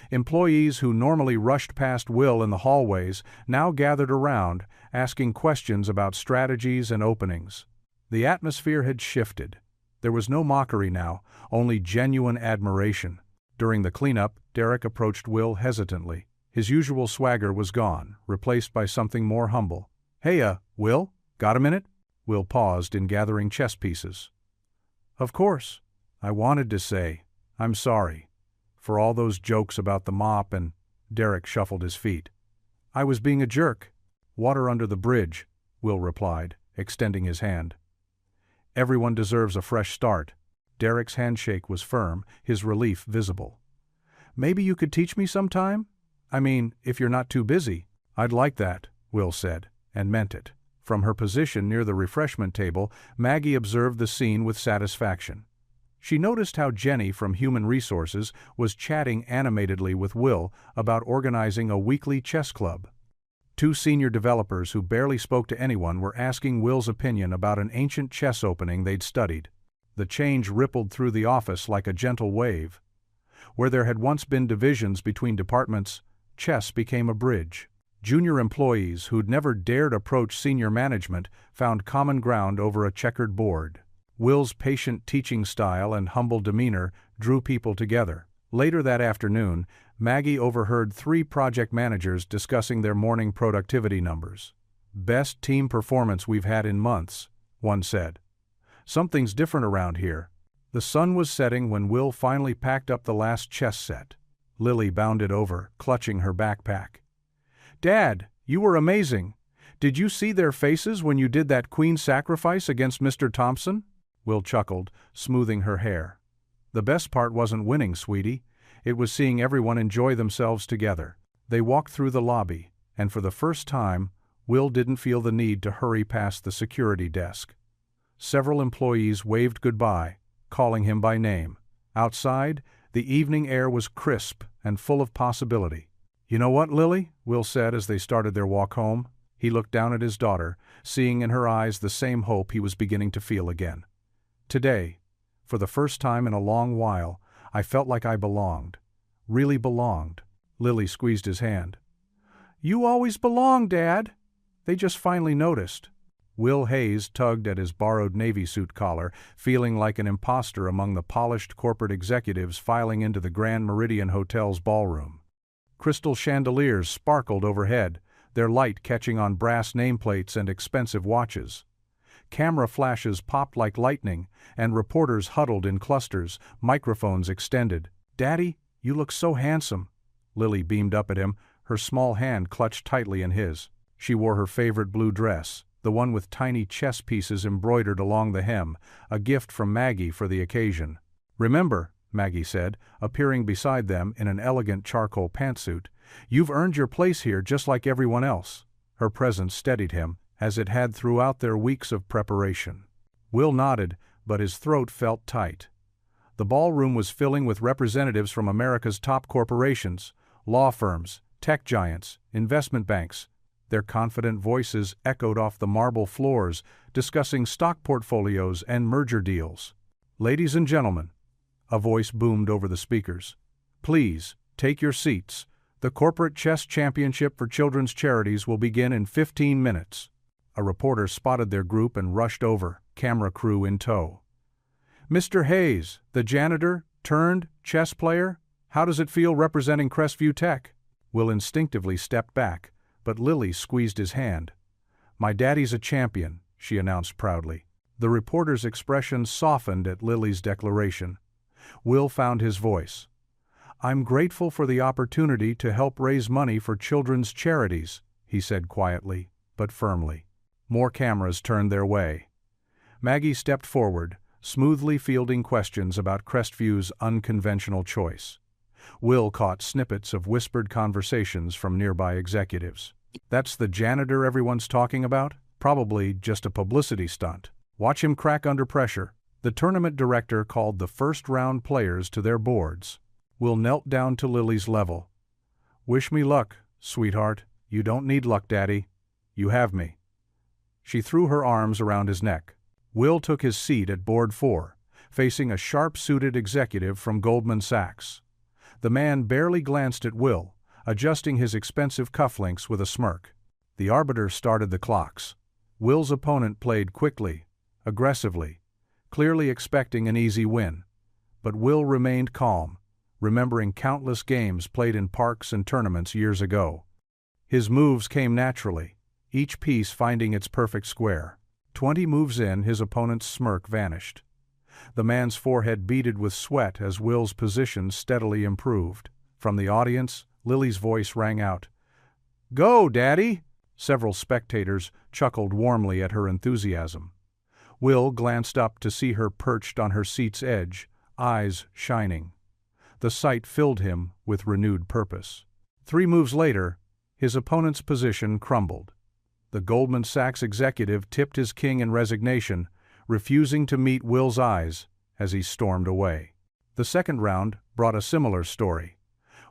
Employees who normally rushed past Will in the hallways now gathered around, asking questions about strategies and openings. The atmosphere had shifted. There was no mockery now, only genuine admiration. During the cleanup, Derek approached Will hesitantly. His usual swagger was gone, replaced by something more humble. "Hey, Will, got a minute?" Will paused in gathering chess pieces. "Of course. I wanted to say, I'm sorry. For all those jokes about the mop and..." Derek shuffled his feet. "I was being a jerk." "Water under the bridge," Will replied, extending his hand. "Everyone deserves a fresh start." Derek's handshake was firm, his relief visible. "Maybe you could teach me sometime? I mean, if you're not too busy." "I'd like that," Will said, and meant it. From her position near the refreshment table, Maggie observed the scene with satisfaction. She noticed how Jenny from Human Resources was chatting animatedly with Will about organizing a weekly chess club. 2 senior developers who barely spoke to anyone were asking Will's opinion about an ancient chess opening they'd studied. The change rippled through the office like a gentle wave. Where there had once been divisions between departments, chess became a bridge. Junior employees who'd never dared approach senior management found common ground over a checkered board. Will's patient teaching style and humble demeanor drew people together. Later that afternoon, Maggie overheard 3 project managers discussing their morning productivity numbers. "Best team performance we've had in months," one said. "Something's different around here." The sun was setting when Will finally packed up the last chess set. Lily bounded over, clutching her backpack. "Dad, you were amazing. Did you see their faces when you did that queen sacrifice against Mr. Thompson?" Will chuckled, smoothing her hair. "The best part wasn't winning, sweetie. It was seeing everyone enjoy themselves together." They walked through the lobby, and for the first time, Will didn't feel the need to hurry past the security desk. Several employees waved goodbye, calling him by name. Outside, the evening air was crisp and full of possibility. "You know what, Lily?" Will said as they started their walk home. He looked down at his daughter, seeing in her eyes the same hope he was beginning to feel again. "Today, for the first time in a long while, I felt like I belonged. Really belonged." Lily squeezed his hand. "You always belong, Dad." They just finally noticed. Will Hayes tugged at his borrowed Navy suit collar, feeling like an imposter among the polished corporate executives filing into the Grand Meridian Hotel's ballroom. Crystal chandeliers sparkled overhead, their light catching on brass nameplates and expensive watches. Camera flashes popped like lightning, and reporters huddled in clusters, microphones extended. "Daddy, you look so handsome." Lily beamed up at him, her small hand clutched tightly in his. She wore her favorite blue dress, the one with tiny chess pieces embroidered along the hem, a gift from Maggie for the occasion. "Remember," Maggie said, appearing beside them in an elegant charcoal pantsuit, "you've earned your place here just like everyone else." Her presence steadied him, as it had throughout their weeks of preparation. Will nodded, but his throat felt tight. The ballroom was filling with representatives from America's top corporations, law firms, tech giants, investment banks. Their confident voices echoed off the marble floors, discussing stock portfolios and merger deals. "Ladies and gentlemen," a voice boomed over the speakers, "please, take your seats. The Corporate Chess Championship for Children's Charities will begin in 15 minutes. A reporter spotted their group and rushed over, camera crew in tow. "Mr. Hayes, the janitor, turned chess player, how does it feel representing Crestview Tech?" Will instinctively stepped back, but Lily squeezed his hand. "My daddy's a champion," she announced proudly. The reporter's expression softened at Lily's declaration. Will found his voice. "I'm grateful for the opportunity to help raise money for children's charities," he said quietly, but firmly. More cameras turned their way. Maggie stepped forward, smoothly fielding questions about Crestview's unconventional choice. Will caught snippets of whispered conversations from nearby executives. "That's the janitor everyone's talking about? Probably just a publicity stunt. Watch him crack under pressure." The tournament director called the first-round players to their boards. Will knelt down to Lily's level. "Wish me luck, sweetheart." "You don't need luck, Daddy. You have me." She threw her arms around his neck. Will took his seat at board 4, facing a sharp-suited executive from Goldman Sachs. The man barely glanced at Will, adjusting his expensive cufflinks with a smirk. The arbiter started the clocks. Will's opponent played quickly, aggressively, clearly expecting an easy win. But Will remained calm, remembering countless games played in parks and tournaments years ago. His moves came naturally, each piece finding its perfect square. 20 moves in, his opponent's smirk vanished. The man's forehead beaded with sweat as Will's position steadily improved. From the audience, Lily's voice rang out. "Go, Daddy!" Several spectators chuckled warmly at her enthusiasm. Will glanced up to see her perched on her seat's edge, eyes shining. The sight filled him with renewed purpose. 3 moves later, his opponent's position crumbled. The Goldman Sachs executive tipped his king in resignation, refusing to meet Will's eyes as he stormed away. The second round brought a similar story.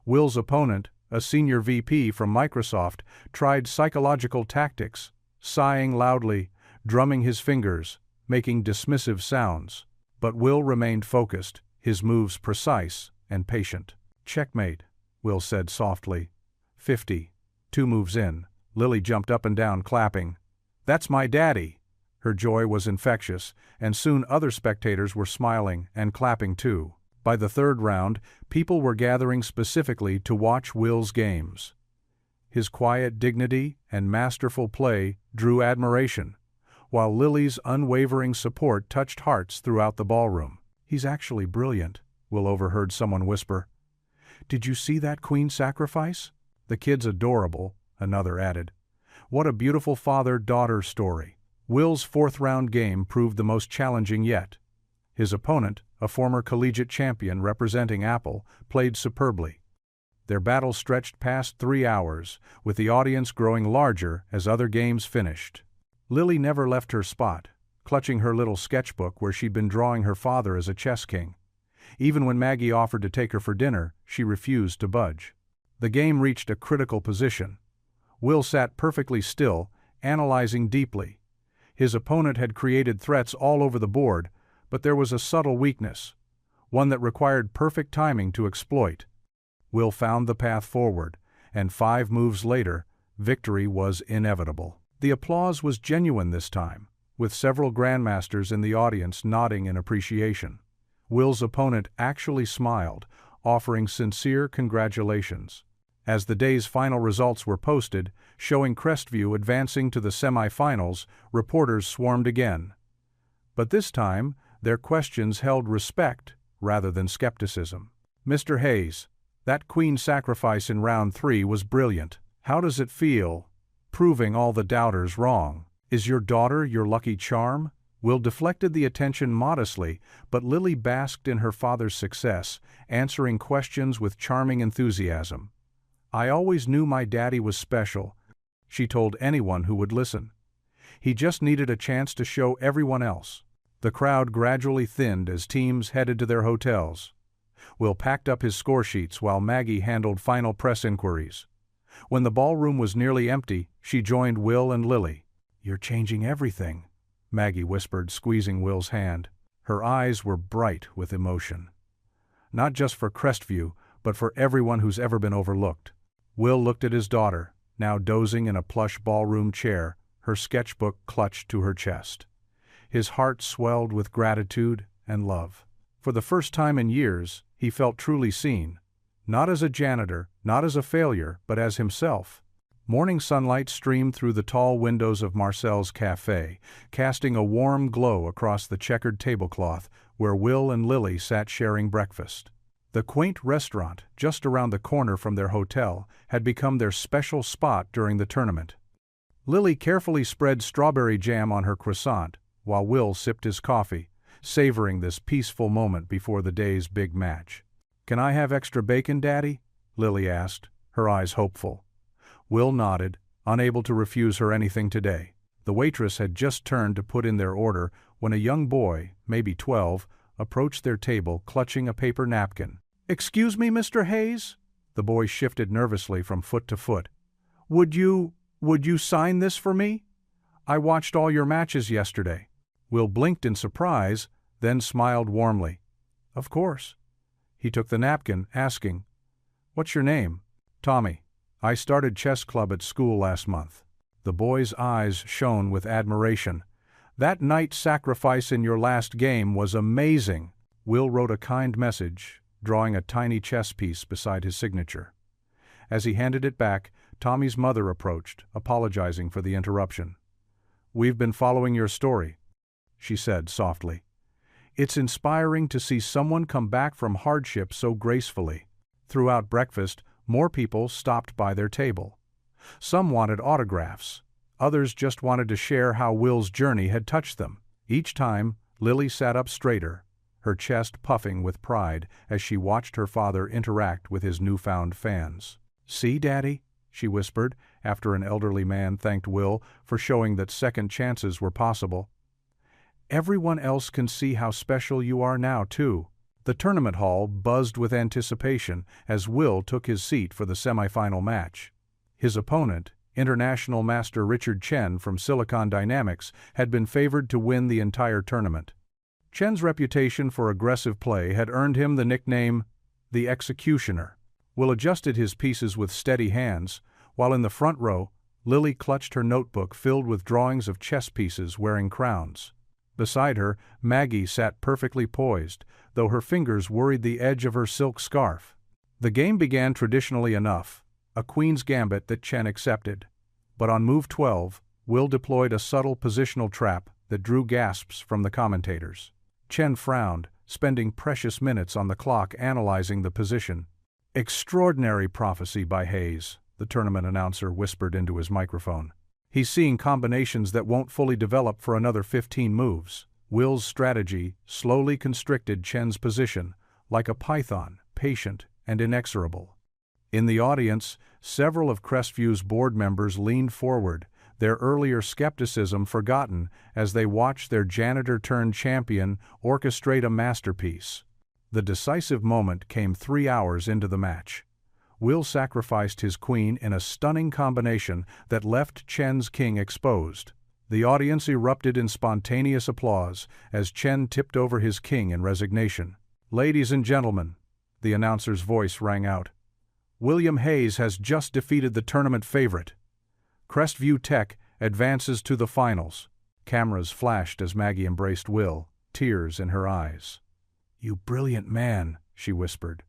Will's opponent, a senior VP from Microsoft, tried psychological tactics, sighing loudly, drumming his fingers, making dismissive sounds. But Will remained focused, his moves precise and patient. "Checkmate," Will said softly. 50. 2 moves in. Lily jumped up and down, clapping. "That's my daddy!" Her joy was infectious, and soon other spectators were smiling and clapping too. By the third round, people were gathering specifically to watch Will's games. His quiet dignity and masterful play drew admiration, while Lily's unwavering support touched hearts throughout the ballroom. "He's actually brilliant," Will overheard someone whisper. "Did you see that queen sacrifice?" "The kid's adorable," another added. "What a beautiful father-daughter story." Will's fourth-round game proved the most challenging yet. His opponent, a former collegiate champion representing Apple, played superbly. Their battle stretched past 3 hours, with the audience growing larger as other games finished. Lily never left her spot, clutching her little sketchbook where she'd been drawing her father as a chess king. Even when Maggie offered to take her for dinner, she refused to budge. The game reached a critical position. Will sat perfectly still, analyzing deeply. His opponent had created threats all over the board, but there was a subtle weakness, one that required perfect timing to exploit. Will found the path forward, and 5 moves later, victory was inevitable. The applause was genuine this time, with several grandmasters in the audience nodding in appreciation. Will's opponent actually smiled, offering sincere congratulations. As the day's final results were posted, showing Crestview advancing to the semi-finals, reporters swarmed again. But this time, their questions held respect rather than skepticism. "Mr. Hayes, that queen sacrifice in round 3 was brilliant. How does it feel, proving all the doubters wrong? Is your daughter your lucky charm?" Will deflected the attention modestly, but Lily basked in her father's success, answering questions with charming enthusiasm. "I always knew my daddy was special," she told anyone who would listen. "He just needed a chance to show everyone else." The crowd gradually thinned as teams headed to their hotels. Will packed up his score sheets while Maggie handled final press inquiries. When the ballroom was nearly empty, she joined Will and Lily. "You're changing everything," Maggie whispered, squeezing Will's hand. Her eyes were bright with emotion. "Not just for Crestview, but for everyone who's ever been overlooked." Will looked at his daughter, now dozing in a plush ballroom chair, her sketchbook clutched to her chest. His heart swelled with gratitude and love. For the first time in years, he felt truly seen. Not as a janitor, not as a failure, but as himself. Morning sunlight streamed through the tall windows of Marcel's cafe, casting a warm glow across the checkered tablecloth where Will and Lily sat sharing breakfast. The quaint restaurant, just around the corner from their hotel, had become their special spot during the tournament. Lily carefully spread strawberry jam on her croissant, while Will sipped his coffee, savoring this peaceful moment before the day's big match. "Can I have extra bacon, Daddy?" Lily asked, her eyes hopeful. Will nodded, unable to refuse her anything today. The waitress had just turned to put in their order when a young boy, maybe 12, approached their table clutching a paper napkin. "Excuse me, Mr. Hayes?" The boy shifted nervously from foot to foot. Would you sign this for me? I watched all your matches yesterday." Will blinked in surprise, then smiled warmly. "Of course." He took the napkin, asking, "What's your name?" "Tommy. I started chess club at school last month." The boy's eyes shone with admiration. "That knight sacrifice in your last game was amazing." Will wrote a kind message, drawing a tiny chess piece beside his signature. As he handed it back, Tommy's mother approached, apologizing for the interruption. "We've been following your story," she said softly. "It's inspiring to see someone come back from hardship so gracefully." Throughout breakfast, more people stopped by their table. Some wanted autographs. Others just wanted to share how Will's journey had touched them. Each time, Lily sat up straighter, her chest puffing with pride as she watched her father interact with his newfound fans. "See, Daddy?" she whispered, after an elderly man thanked Will for showing that second chances were possible. "Everyone else can see how special you are now, too." The tournament hall buzzed with anticipation as Will took his seat for the semifinal match. His opponent, International Master Richard Chen from Silicon Dynamics, had been favored to win the entire tournament. Chen's reputation for aggressive play had earned him the nickname, the Executioner. Will adjusted his pieces with steady hands, while in the front row, Lily clutched her notebook filled with drawings of chess pieces wearing crowns. Beside her, Maggie sat perfectly poised, though her fingers worried the edge of her silk scarf. The game began traditionally enough, a queen's gambit that Chen accepted. But on move 12, Will deployed a subtle positional trap that drew gasps from the commentators. Chen frowned, spending precious minutes on the clock analyzing the position. "Extraordinary prophecy by Hayes," the tournament announcer whispered into his microphone. "He's seeing combinations that won't fully develop for another 15 moves." Will's strategy slowly constricted Chen's position, like a python, patient and inexorable. In the audience, several of Crestview's board members leaned forward, their earlier skepticism forgotten as they watched their janitor-turned-champion orchestrate a masterpiece. The decisive moment came 3 hours into the match. Will sacrificed his queen in a stunning combination that left Chen's king exposed. The audience erupted in spontaneous applause as Chen tipped over his king in resignation. "Ladies and gentlemen," the announcer's voice rang out, "William Hayes has just defeated the tournament favorite. Crestview Tech advances to the finals." Cameras flashed as Maggie embraced Will, tears in her eyes. "You brilliant man," she whispered.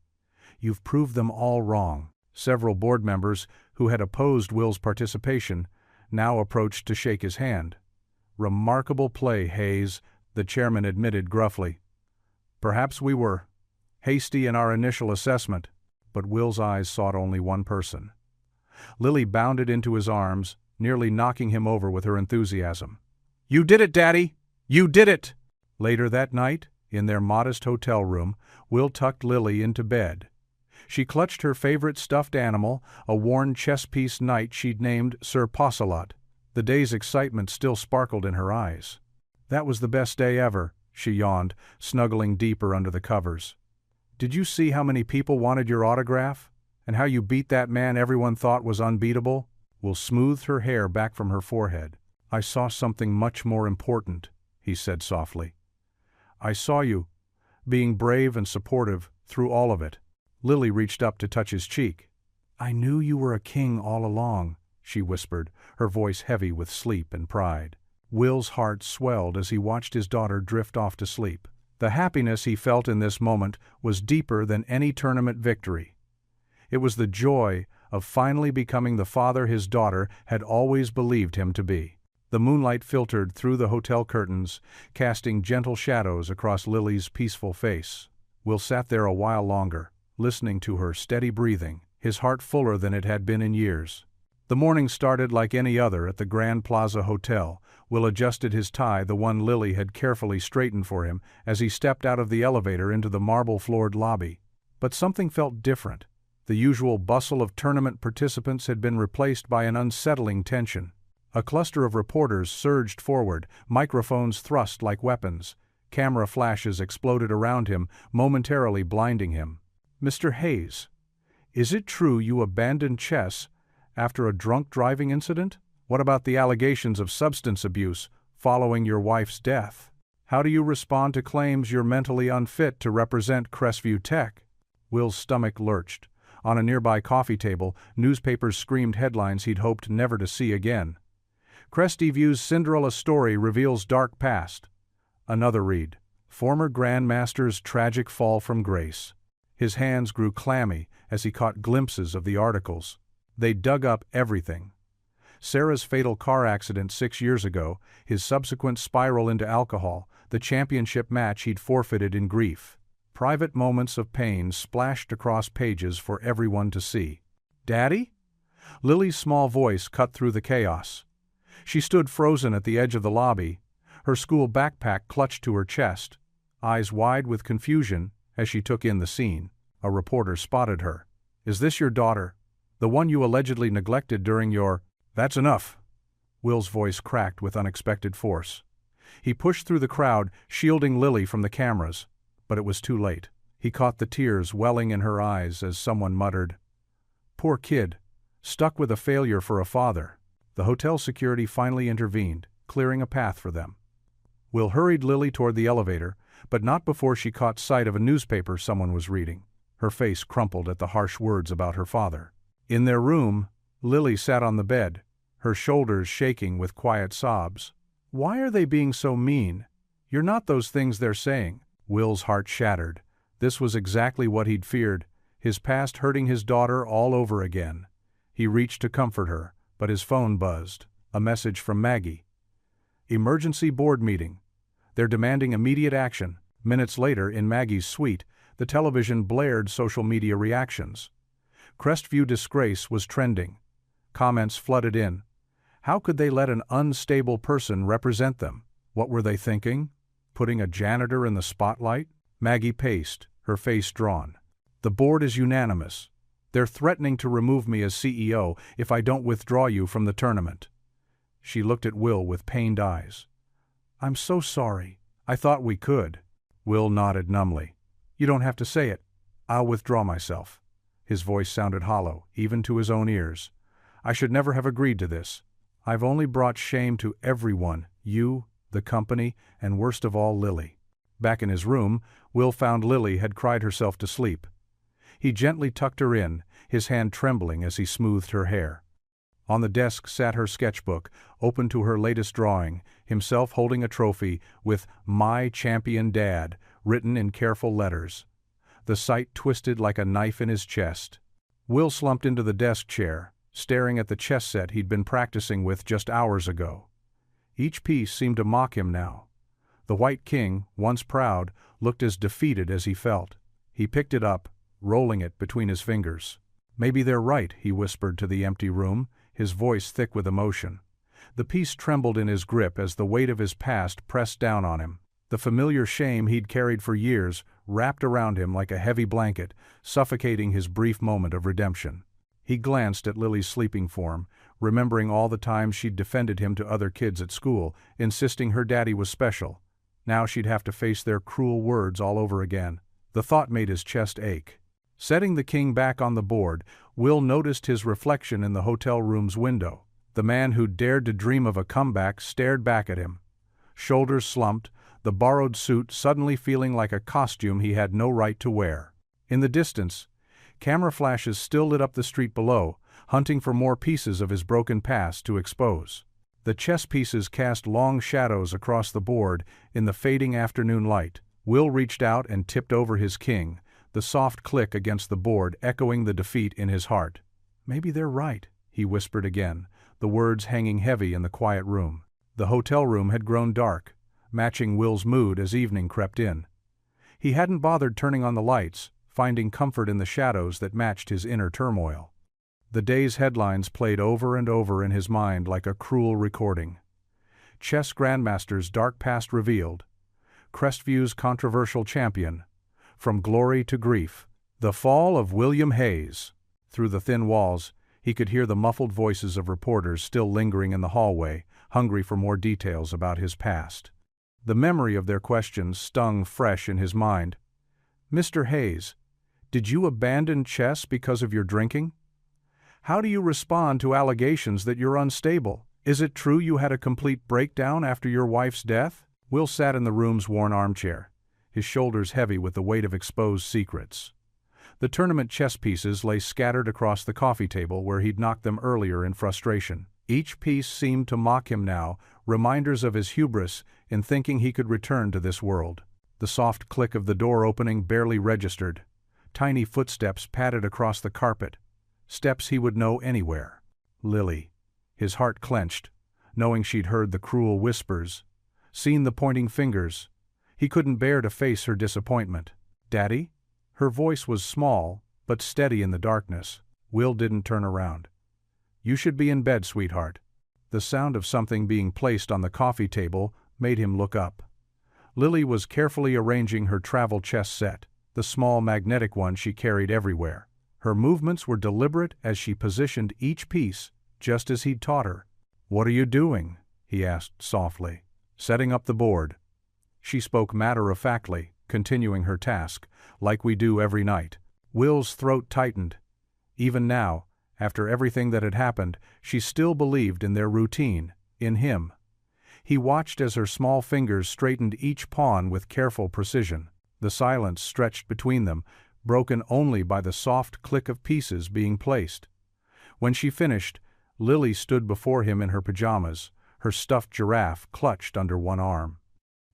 "You've proved them all wrong." Several board members, who had opposed Will's participation, now approached to shake his hand. "Remarkable play, Hayes," the chairman admitted gruffly. "Perhaps we were hasty in our initial assessment, but Will's eyes sought only one person. Lily bounded into his arms, nearly knocking him over with her enthusiasm. "You did it, Daddy! You did it!" Later that night, in their modest hotel room, Will tucked Lily into bed. She clutched her favorite stuffed animal, a worn chess-piece knight she'd named Sir Posselot. The day's excitement still sparkled in her eyes. "That was the best day ever," she yawned, snuggling deeper under the covers. "Did you see how many people wanted your autograph? And how you beat that man everyone thought was unbeatable?" Will smoothed her hair back from her forehead. "I saw something much more important," he said softly. "I saw you, being brave and supportive through all of it." Lily reached up to touch his cheek. "I knew you were a king all along," she whispered, her voice heavy with sleep and pride. Will's heart swelled as he watched his daughter drift off to sleep. The happiness he felt in this moment was deeper than any tournament victory. It was the joy of finally becoming the father his daughter had always believed him to be. The moonlight filtered through the hotel curtains, casting gentle shadows across Lily's peaceful face. Will sat there a while longer, listening to her steady breathing, his heart fuller than it had been in years. The morning started like any other at the Grand Plaza Hotel. Will adjusted his tie, the one Lily had carefully straightened for him, as he stepped out of the elevator into the marble-floored lobby. But something felt different. The usual bustle of tournament participants had been replaced by an unsettling tension. A cluster of reporters surged forward, microphones thrust like weapons. Camera flashes exploded around him, momentarily blinding him. "Mr. Hayes, is it true you abandoned chess after a drunk driving incident? What about the allegations of substance abuse following your wife's death? How do you respond to claims you're mentally unfit to represent Crestview Tech?" Will's stomach lurched. On a nearby coffee table, newspapers screamed headlines he'd hoped never to see again. "Crestview's Cinderella story reveals dark past." Another read, "Former Grandmaster's tragic fall from grace." His hands grew clammy as he caught glimpses of the articles. They dug up everything. Sarah's fatal car accident 6 years ago, his subsequent spiral into alcohol, the championship match he'd forfeited in grief. Private moments of pain splashed across pages for everyone to see. "Daddy?" Lily's small voice cut through the chaos. She stood frozen at the edge of the lobby, her school backpack clutched to her chest, eyes wide with confusion as she took in the scene. A reporter spotted her. "Is this your daughter? The one you allegedly neglected during your—" "That's enough." Will's voice cracked with unexpected force. He pushed through the crowd, shielding Lily from the cameras. But it was too late. He caught the tears welling in her eyes as someone muttered, "Poor kid, stuck with a failure for a father." The hotel security finally intervened, clearing a path for them. Will hurried Lily toward the elevator, but not before she caught sight of a newspaper someone was reading. Her face crumpled at the harsh words about her father. In their room, Lily sat on the bed, her shoulders shaking with quiet sobs. "Why are they being so mean? You're not those things they're saying." Will's heart shattered. This was exactly what he'd feared, his past hurting his daughter all over again. He reached to comfort her, but his phone buzzed. A message from Maggie. "Emergency board meeting. They're demanding immediate action." Minutes later, in Maggie's suite, the television blared social media reactions. Crestview disgrace was trending. Comments flooded in. How could they let an unstable person represent them? What were they thinking? Putting a janitor in the spotlight? Maggie paced, her face drawn. "The board is unanimous. They're threatening to remove me as CEO if I don't withdraw you from the tournament." She looked at Will with pained eyes. "I'm so sorry. I thought we could." Will nodded numbly. "You don't have to say it. I'll withdraw myself." His voice sounded hollow, even to his own ears. "I should never have agreed to this. I've only brought shame to everyone, you, the company, and worst of all, Lily." Back in his room, Will found Lily had cried herself to sleep. He gently tucked her in, his hand trembling as he smoothed her hair. On the desk sat her sketchbook, open to her latest drawing, himself holding a trophy with "My Champion Dad" written in careful letters. The sight twisted like a knife in his chest. Will slumped into the desk chair, staring at the chess set he'd been practicing with just hours ago. Each piece seemed to mock him now. The White King, once proud, looked as defeated as he felt. He picked it up, rolling it between his fingers. "Maybe they're right," he whispered to the empty room, his voice thick with emotion. The piece trembled in his grip as the weight of his past pressed down on him. The familiar shame he'd carried for years wrapped around him like a heavy blanket, suffocating his brief moment of redemption. He glanced at Lily's sleeping form, remembering all the times she'd defended him to other kids at school, insisting her daddy was special. Now she'd have to face their cruel words all over again. The thought made his chest ache. Setting the king back on the board, Will noticed his reflection in the hotel room's window. The man who'd dared to dream of a comeback stared back at him. Shoulders slumped, the borrowed suit suddenly feeling like a costume he had no right to wear. In the distance, camera flashes still lit up the street below, hunting for more pieces of his broken past to expose. The chess pieces cast long shadows across the board in the fading afternoon light. Will reached out and tipped over his king, the soft click against the board echoing the defeat in his heart. "Maybe they're right," he whispered again, the words hanging heavy in the quiet room. The hotel room had grown dark, matching Will's mood as evening crept in. He hadn't bothered turning on the lights, finding comfort in the shadows that matched his inner turmoil. The day's headlines played over and over in his mind like a cruel recording. Chess Grandmaster's dark past revealed. Crestview's controversial champion. From glory to grief. The fall of William Hayes. Through the thin walls, he could hear the muffled voices of reporters still lingering in the hallway, hungry for more details about his past. The memory of their questions stung fresh in his mind. "Mr. Hayes, did you abandon chess because of your drinking? How do you respond to allegations that you're unstable? Is it true you had a complete breakdown after your wife's death?" Will sat in the room's worn armchair, his shoulders heavy with the weight of exposed secrets. The tournament chess pieces lay scattered across the coffee table where he'd knocked them earlier in frustration. Each piece seemed to mock him now, reminders of his hubris in thinking he could return to this world. The soft click of the door opening barely registered. Tiny footsteps padded across the carpet. Steps he would know anywhere. Lily. His heart clenched, knowing she'd heard the cruel whispers, seen the pointing fingers. He couldn't bear to face her disappointment. "Daddy?" Her voice was small, but steady in the darkness. Will didn't turn around. "You should be in bed, sweetheart." The sound of something being placed on the coffee table made him look up. Lily was carefully arranging her travel chess set, the small magnetic one she carried everywhere. Her movements were deliberate as she positioned each piece, just as he'd taught her. "What are you doing?" he asked softly. "Setting up the board." She spoke matter-of-factly, continuing her task, like we do every night. Will's throat tightened. Even now, after everything that had happened, she still believed in their routine, in him. He watched as her small fingers straightened each pawn with careful precision. The silence stretched between them, broken only by the soft click of pieces being placed. When she finished, Lily stood before him in her pajamas, her stuffed giraffe clutched under one arm.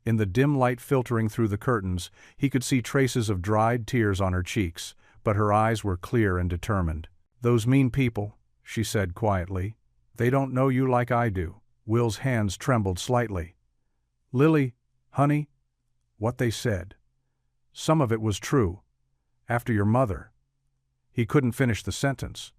In the dim light filtering through the curtains, he could see traces of dried tears on her cheeks, but her eyes were clear and determined. "Those mean people," she said quietly. "They don't know you like I do." Will's hands trembled slightly. "Lily, honey," what they said. Some of it was true. After your mother. He couldn't finish the sentence.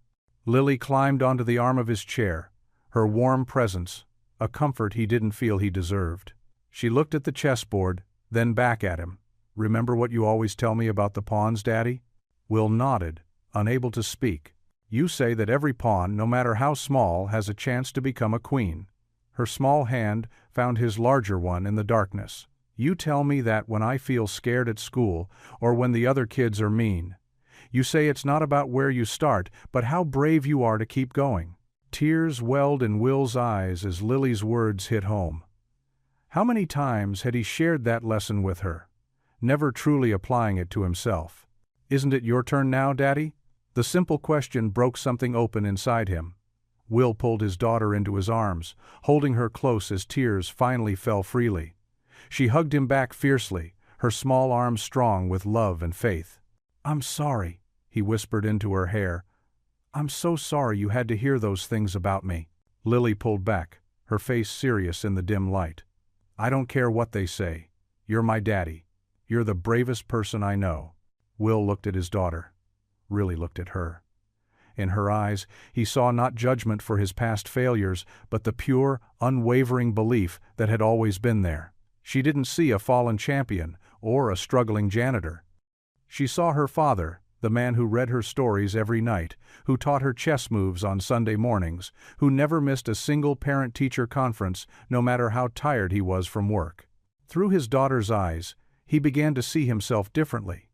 Lily climbed onto the arm of his chair, her warm presence, a comfort he didn't feel he deserved. She looked at the chessboard, then back at him. "Remember what you always tell me about the pawns, Daddy?" Will nodded, unable to speak. "You say that every pawn, no matter how small, has a chance to become a queen." Her small hand found his larger one in the darkness. "You tell me that when I feel scared at school, or when the other kids are mean. You say it's not about where you start, but how brave you are to keep going." Tears welled in Will's eyes as Lily's words hit home. How many times had he shared that lesson with her, never truly applying it to himself? "Isn't it your turn now, Daddy?" The simple question broke something open inside him. Will pulled his daughter into his arms, holding her close as tears finally fell freely. She hugged him back fiercely, her small arms strong with love and faith. "I'm sorry," he whispered into her hair. "I'm so sorry you had to hear those things about me." Lily pulled back, her face serious in the dim light. "I don't care what they say. You're my daddy. You're the bravest person I know." Will looked at his daughter. Really looked at her. In her eyes, he saw not judgment for his past failures, but the pure, unwavering belief that had always been there. She didn't see a fallen champion or a struggling janitor. She saw her father, the man who read her stories every night, who taught her chess moves on Sunday mornings, who never missed a single parent-teacher conference, no matter how tired he was from work. Through his daughter's eyes, he began to see himself differently.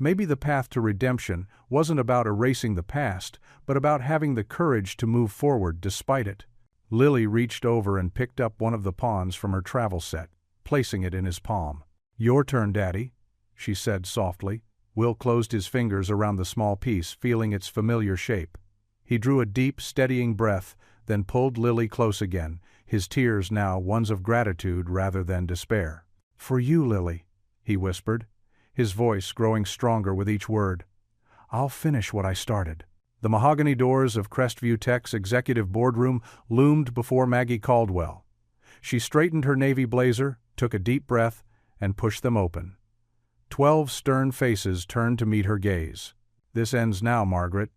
Maybe the path to redemption wasn't about erasing the past, but about having the courage to move forward despite it. Lily reached over and picked up one of the pawns from her travel set, placing it in his palm. "Your turn, Daddy," she said softly. Will closed his fingers around the small piece, feeling its familiar shape. He drew a deep, steadying breath, then pulled Lily close again, his tears now ones of gratitude rather than despair. "For you, Lily," he whispered, his voice growing stronger with each word. "I'll finish what I started." The mahogany doors of Crestview Tech's executive boardroom loomed before Maggie Caldwell. She straightened her navy blazer, took a deep breath, and pushed them open. 12 stern faces turned to meet her gaze. "This ends now, Margaret,"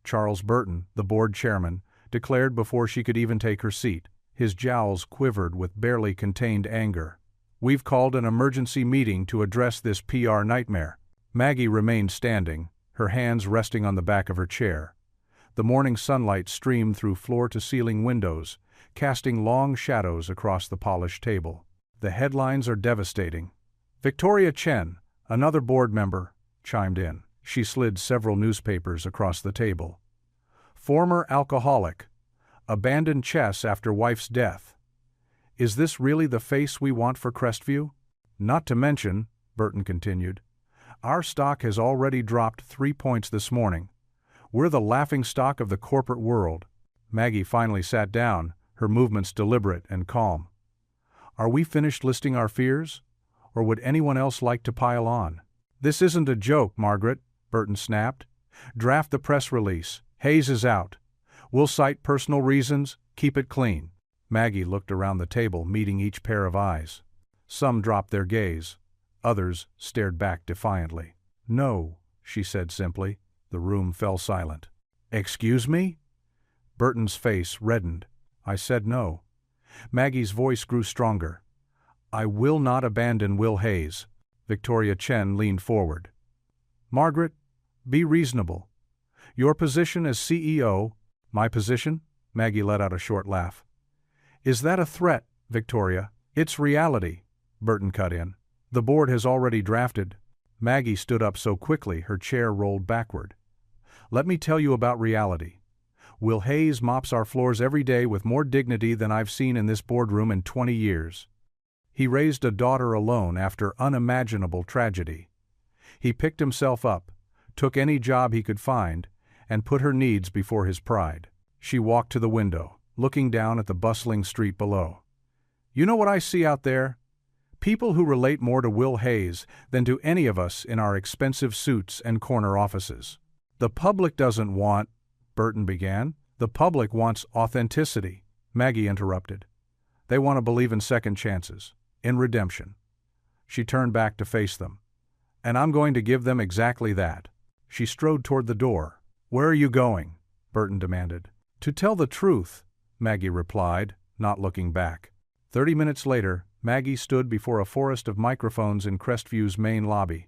Charles Burton, the board chairman, declared before she could even take her seat. His jowls quivered with barely contained anger. "We've called an emergency meeting to address this PR nightmare." Maggie remained standing, her hands resting on the back of her chair. The morning sunlight streamed through floor-to-ceiling windows, casting long shadows across the polished table. "The headlines are devastating." Victoria Chen, another board member, chimed in. She slid several newspapers across the table. "Former alcoholic. Abandoned chess after wife's death. Is this really the face we want for Crestview? Not to mention," Burton continued, "our stock has already dropped 3 points this morning. We're the laughingstock of the corporate world." Maggie finally sat down, her movements deliberate and calm. "Are we finished listing our fears? Or would anyone else like to pile on?" "This isn't a joke, Margaret," Burton snapped. "Draft the press release. Hayes is out. We'll cite personal reasons, keep it clean." Maggie looked around the table, meeting each pair of eyes. Some dropped their gaze. Others stared back defiantly. "No," she said simply. The room fell silent. "Excuse me?" Burton's face reddened. "I said no." Maggie's voice grew stronger. "I will not abandon Will Hayes." Victoria Chen leaned forward. "Margaret, be reasonable. Your position as CEO—" "My position?" Maggie let out a short laugh. "Is that a threat, Victoria?" "It's reality," Burton cut in. "The board has already drafted." Maggie stood up so quickly her chair rolled backward. "Let me tell you about reality. Will Hayes mops our floors every day with more dignity than I've seen in this boardroom in 20 years. He raised a daughter alone after unimaginable tragedy. He picked himself up, took any job he could find, and put her needs before his pride." She walked to the window, looking down at the bustling street below. "You know what I see out there? People who relate more to Will Hayes than to any of us in our expensive suits and corner offices." "The public doesn't want—" Burton began. "The public wants authenticity," Maggie interrupted. "They want to believe in second chances, in redemption." She turned back to face them. "And I'm going to give them exactly that." She strode toward the door. "Where are you going?" Burton demanded. "To tell the truth," Maggie replied, not looking back. 30 minutes later, Maggie stood before a forest of microphones in Crestview's main lobby.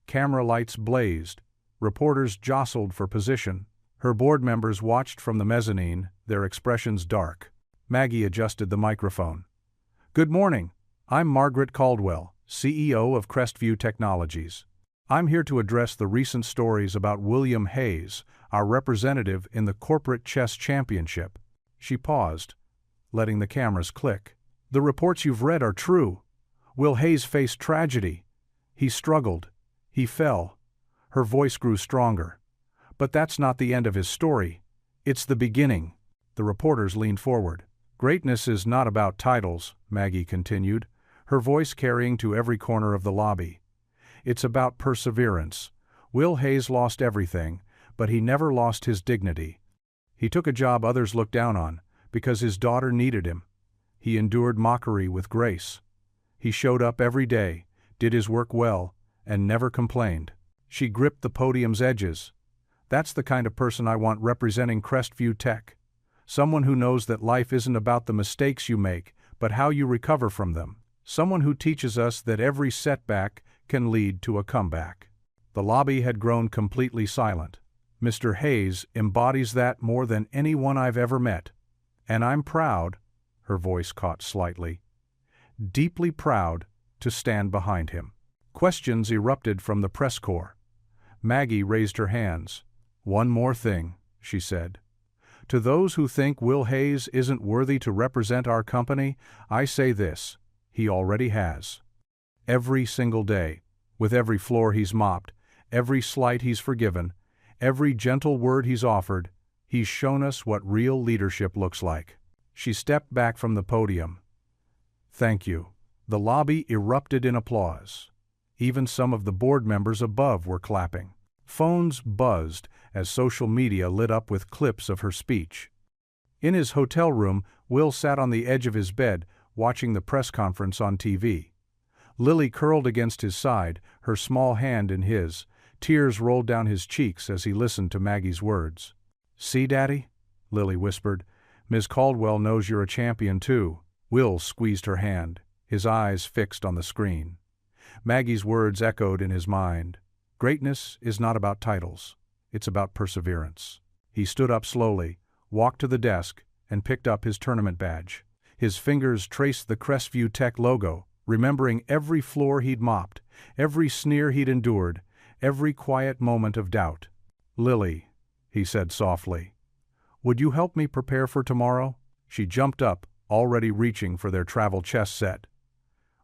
Camera lights blazed. Reporters jostled for position. Her board members watched from the mezzanine, their expressions dark. Maggie adjusted the microphone. "Good morning. I'm Margaret Caldwell, CEO of Crestview Technologies. I'm here to address the recent stories about William Hayes, our representative in the Corporate Chess Championship." She paused, letting the cameras click. "The reports you've read are true. Will Hayes faced tragedy. He struggled. He fell." Her voice grew stronger. "But that's not the end of his story. It's the beginning." The reporters leaned forward. "Greatness is not about titles," Maggie continued, her voice carrying to every corner of the lobby. "It's about perseverance. Will Hayes lost everything, but he never lost his dignity. He took a job others looked down on, because his daughter needed him. He endured mockery with grace. He showed up every day, did his work well, and never complained." She gripped the podium's edges. That's the kind of person I want representing Crestview Tech. Someone who knows that life isn't about the mistakes you make, but how you recover from them. Someone who teaches us that every setback can lead to a comeback. The lobby had grown completely silent. Mr. Hayes embodies that more than anyone I've ever met. And I'm proud, her voice caught slightly, deeply proud to stand behind him. Questions erupted from the press corps. Maggie raised her hands. One more thing, she said. To those who think Will Hayes isn't worthy to represent our company, I say this: he already has. Every single day, with every floor he's mopped, every slight he's forgiven, every gentle word he's offered, he's shown us what real leadership looks like. She stepped back from the podium. Thank you. The lobby erupted in applause. Even some of the board members above were clapping. Phones buzzed as social media lit up with clips of her speech. In his hotel room, Will sat on the edge of his bed, watching the press conference on TV. Lily curled against his side, her small hand in his. Tears rolled down his cheeks as he listened to Maggie's words. "See, Daddy?" Lily whispered. "Ms. Caldwell knows you're a champion, too." Will squeezed her hand, his eyes fixed on the screen. Maggie's words echoed in his mind. Greatness is not about titles. It's about perseverance. He stood up slowly, walked to the desk, and picked up his tournament badge. His fingers traced the Crestview Tech logo, remembering every floor he'd mopped, every sneer he'd endured, every quiet moment of doubt. "Lily," he said softly, "would you help me prepare for tomorrow?" She jumped up, already reaching for their travel chess set.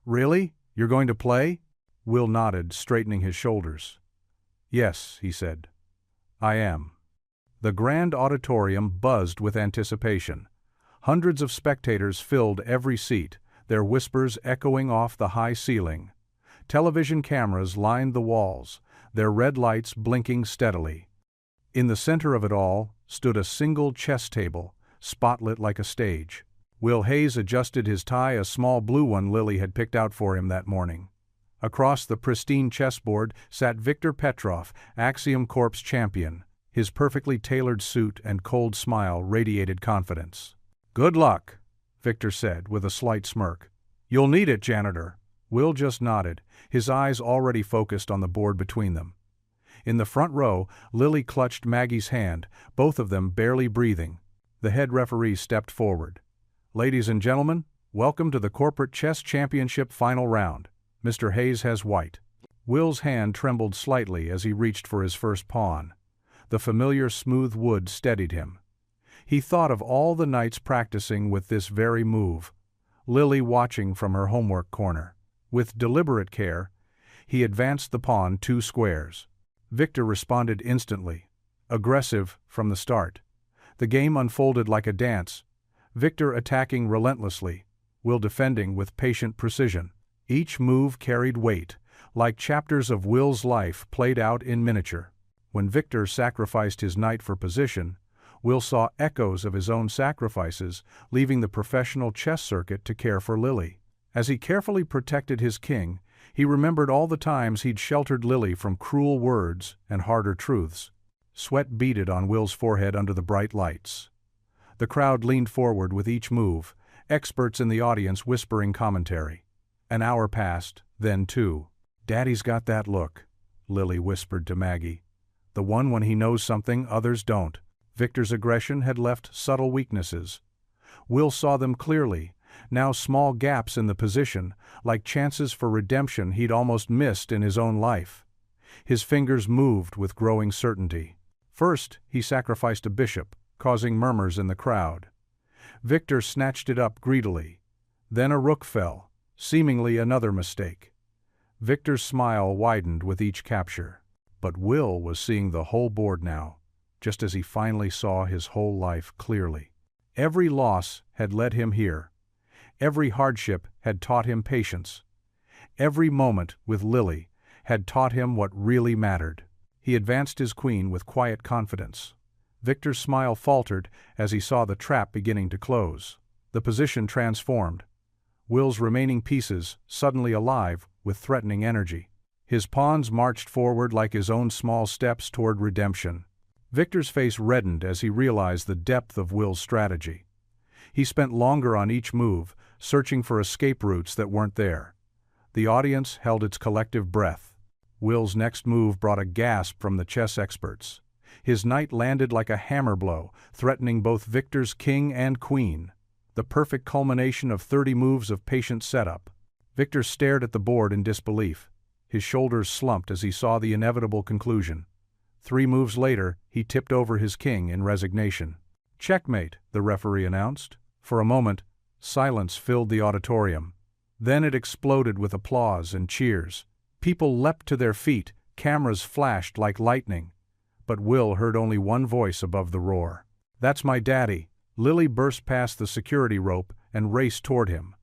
"Really? You're going to play?" Will nodded, straightening his shoulders. "Yes," he said. "I am." The grand auditorium buzzed with anticipation. Hundreds of spectators filled every seat, their whispers echoing off the high ceiling. Television cameras lined the walls, their red lights blinking steadily. In the center of it all stood a single chess table, spotlit like a stage. Will Hayes adjusted his tie, a small blue one Lily had picked out for him that morning. Across the pristine chessboard sat Viktor Petrov, Axiom Corp's champion. His perfectly tailored suit and cold smile radiated confidence. "Good luck," Viktor said with a slight smirk. "You'll need it, Janitor." Will just nodded, his eyes already focused on the board between them. In the front row, Lily clutched Maggie's hand, both of them barely breathing. The head referee stepped forward. "Ladies and gentlemen, welcome to the Corporate Chess Championship final round. Mr. Hayes has white." Will's hand trembled slightly as he reached for his first pawn. The familiar smooth wood steadied him. He thought of all the nights practicing with this very move, Lily watching from her homework corner. With deliberate care, he advanced the pawn 2 squares. Viktor responded instantly, aggressive from the start. The game unfolded like a dance, Viktor attacking relentlessly, Will defending with patient precision. Each move carried weight, like chapters of Will's life played out in miniature. When Viktor sacrificed his knight for position, Will saw echoes of his own sacrifices, leaving the professional chess circuit to care for Lily. As he carefully protected his king, he remembered all the times he'd sheltered Lily from cruel words and harder truths. Sweat beaded on Will's forehead under the bright lights. The crowd leaned forward with each move, experts in the audience whispering commentary. An hour passed, then 2. "Daddy's got that look," Lily whispered to Maggie. "The one when he knows something others don't." Viktor's aggression had left subtle weaknesses. Will saw them clearly, now small gaps in the position, like chances for redemption he'd almost missed in his own life. His fingers moved with growing certainty. First, he sacrificed a bishop, causing murmurs in the crowd. Viktor snatched it up greedily. Then a rook fell. Seemingly another mistake. Viktor's smile widened with each capture. But Will was seeing the whole board now, just as he finally saw his whole life clearly. Every loss had led him here. Every hardship had taught him patience. Every moment with Lily had taught him what really mattered. He advanced his queen with quiet confidence. Viktor's smile faltered as he saw the trap beginning to close. The position transformed. Will's remaining pieces suddenly alive with threatening energy. His pawns marched forward like his own small steps toward redemption. Victor's face reddened as he realized the depth of Will's strategy. He spent longer on each move, searching for escape routes that weren't there. The audience held its collective breath. Will's next move brought a gasp from the chess experts. His knight landed like a hammer blow, threatening both Victor's king and queen. The perfect culmination of 30 moves of patient setup. Victor stared at the board in disbelief. His shoulders slumped as he saw the inevitable conclusion. 3 moves later, he tipped over his king in resignation. "Checkmate," the referee announced. For a moment, silence filled the auditorium. Then it exploded with applause and cheers. People leapt to their feet, cameras flashed like lightning. But Will heard only one voice above the roar. "That's my daddy." Lily burst past the security rope and raced toward him.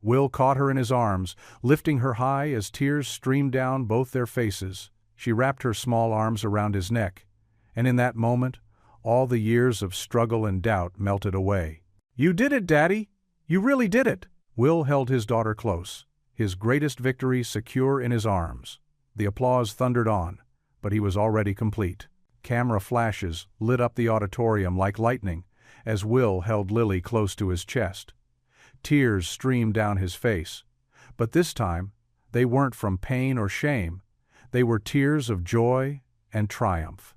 Will caught her in his arms, lifting her high as tears streamed down both their faces. She wrapped her small arms around his neck, and in that moment, all the years of struggle and doubt melted away. "You did it, Daddy! You really did it!" Will held his daughter close, his greatest victory secure in his arms. The applause thundered on, but he was already complete. Camera flashes lit up the auditorium like lightning as Will held Lily close to his chest. Tears streamed down his face, but this time they weren't from pain or shame. They were tears of joy and triumph.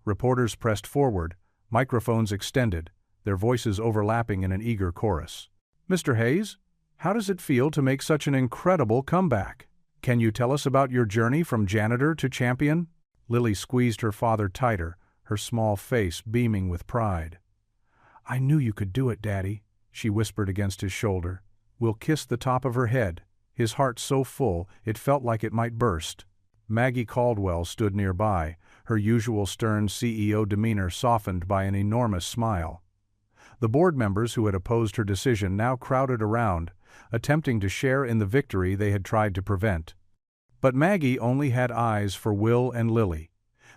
Reporters pressed forward, microphones extended, their voices overlapping in an eager chorus. "Mr. Hayes, how does it feel to make such an incredible comeback? Can you tell us about your journey from janitor to champion?" Lily squeezed her father tighter, her small face beaming with pride. "I knew you could do it, Daddy," she whispered against his shoulder. Will kissed the top of her head, his heart so full it felt like it might burst. Maggie Caldwell stood nearby, her usual stern CEO demeanor softened by an enormous smile. The board members who had opposed her decision now crowded around, attempting to share in the victory they had tried to prevent. But Maggie only had eyes for Will and Lily,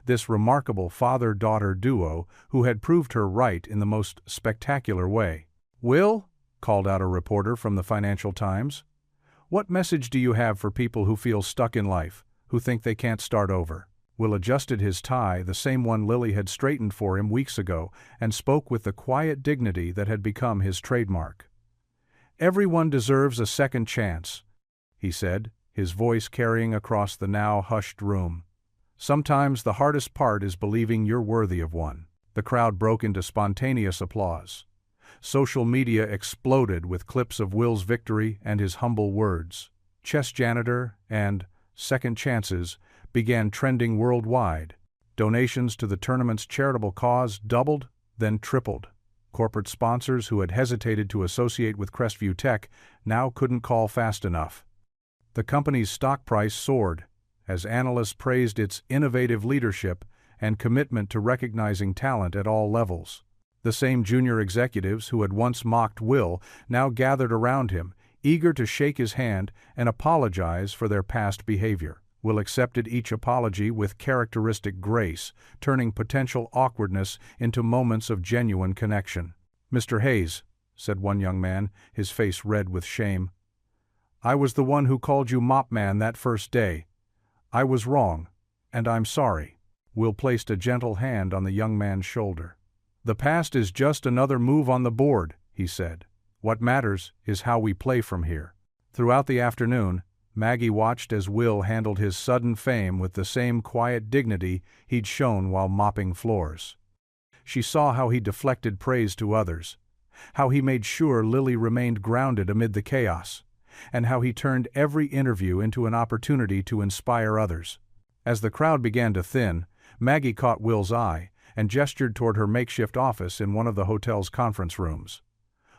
this remarkable father-daughter duo who had proved her right in the most spectacular way. "Will," called out a reporter from the Financial Times, "what message do you have for people who feel stuck in life, who think they can't start over?" Will adjusted his tie, the same one Lily had straightened for him weeks ago, and spoke with the quiet dignity that had become his trademark. "Everyone deserves a second chance," he said, his voice carrying across the now hushed room. "Sometimes the hardest part is believing you're worthy of one." The crowd broke into spontaneous applause. Social media exploded with clips of Will's victory and his humble words. "Chess Janitor" and "Second Chances" began trending worldwide. Donations to the tournament's charitable cause doubled, then tripled. Corporate sponsors who had hesitated to associate with Crestview Tech now couldn't call fast enough. The company's stock price soared, as analysts praised its innovative leadership and commitment to recognizing talent at all levels. The same junior executives who had once mocked Will now gathered around him, eager to shake his hand and apologize for their past behavior. Will accepted each apology with characteristic grace, turning potential awkwardness into moments of genuine connection. "Mr. Hayes," said one young man, his face red with shame, "I was the one who called you Mop Man that first day. I was wrong, and I'm sorry." Will placed a gentle hand on the young man's shoulder. "The past is just another move on the board," he said. "What matters is how we play from here." Throughout the afternoon, Maggie watched as Will handled his sudden fame with the same quiet dignity he'd shown while mopping floors. She saw how he deflected praise to others, how he made sure Lily remained grounded amid the chaos, and how he turned every interview into an opportunity to inspire others. As the crowd began to thin, Maggie caught Will's eye and gestured toward her makeshift office in one of the hotel's conference rooms.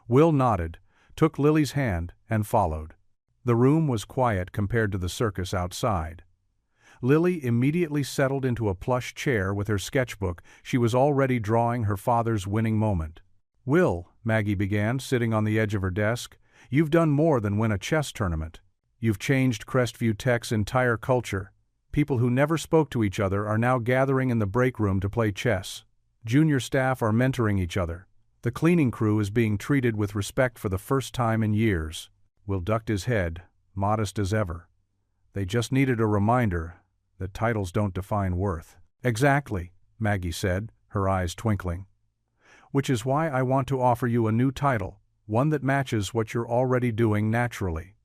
Will nodded, took Lily's hand, and followed. The room was quiet compared to the circus outside. Lily immediately settled into a plush chair with her sketchbook. She was already drawing her father's winning moment. "Will," Maggie began, sitting on the edge of her desk, "you've done more than win a chess tournament. You've changed Crestview Tech's entire culture. People who never spoke to each other are now gathering in the break room to play chess. Junior staff are mentoring each other. The cleaning crew is being treated with respect for the first time in years." Will ducked his head, modest as ever. They just needed a reminder that titles don't define worth. Exactly, Maggie said, her eyes twinkling. Which is why I want to offer you a new title, one that matches what you're already doing naturally.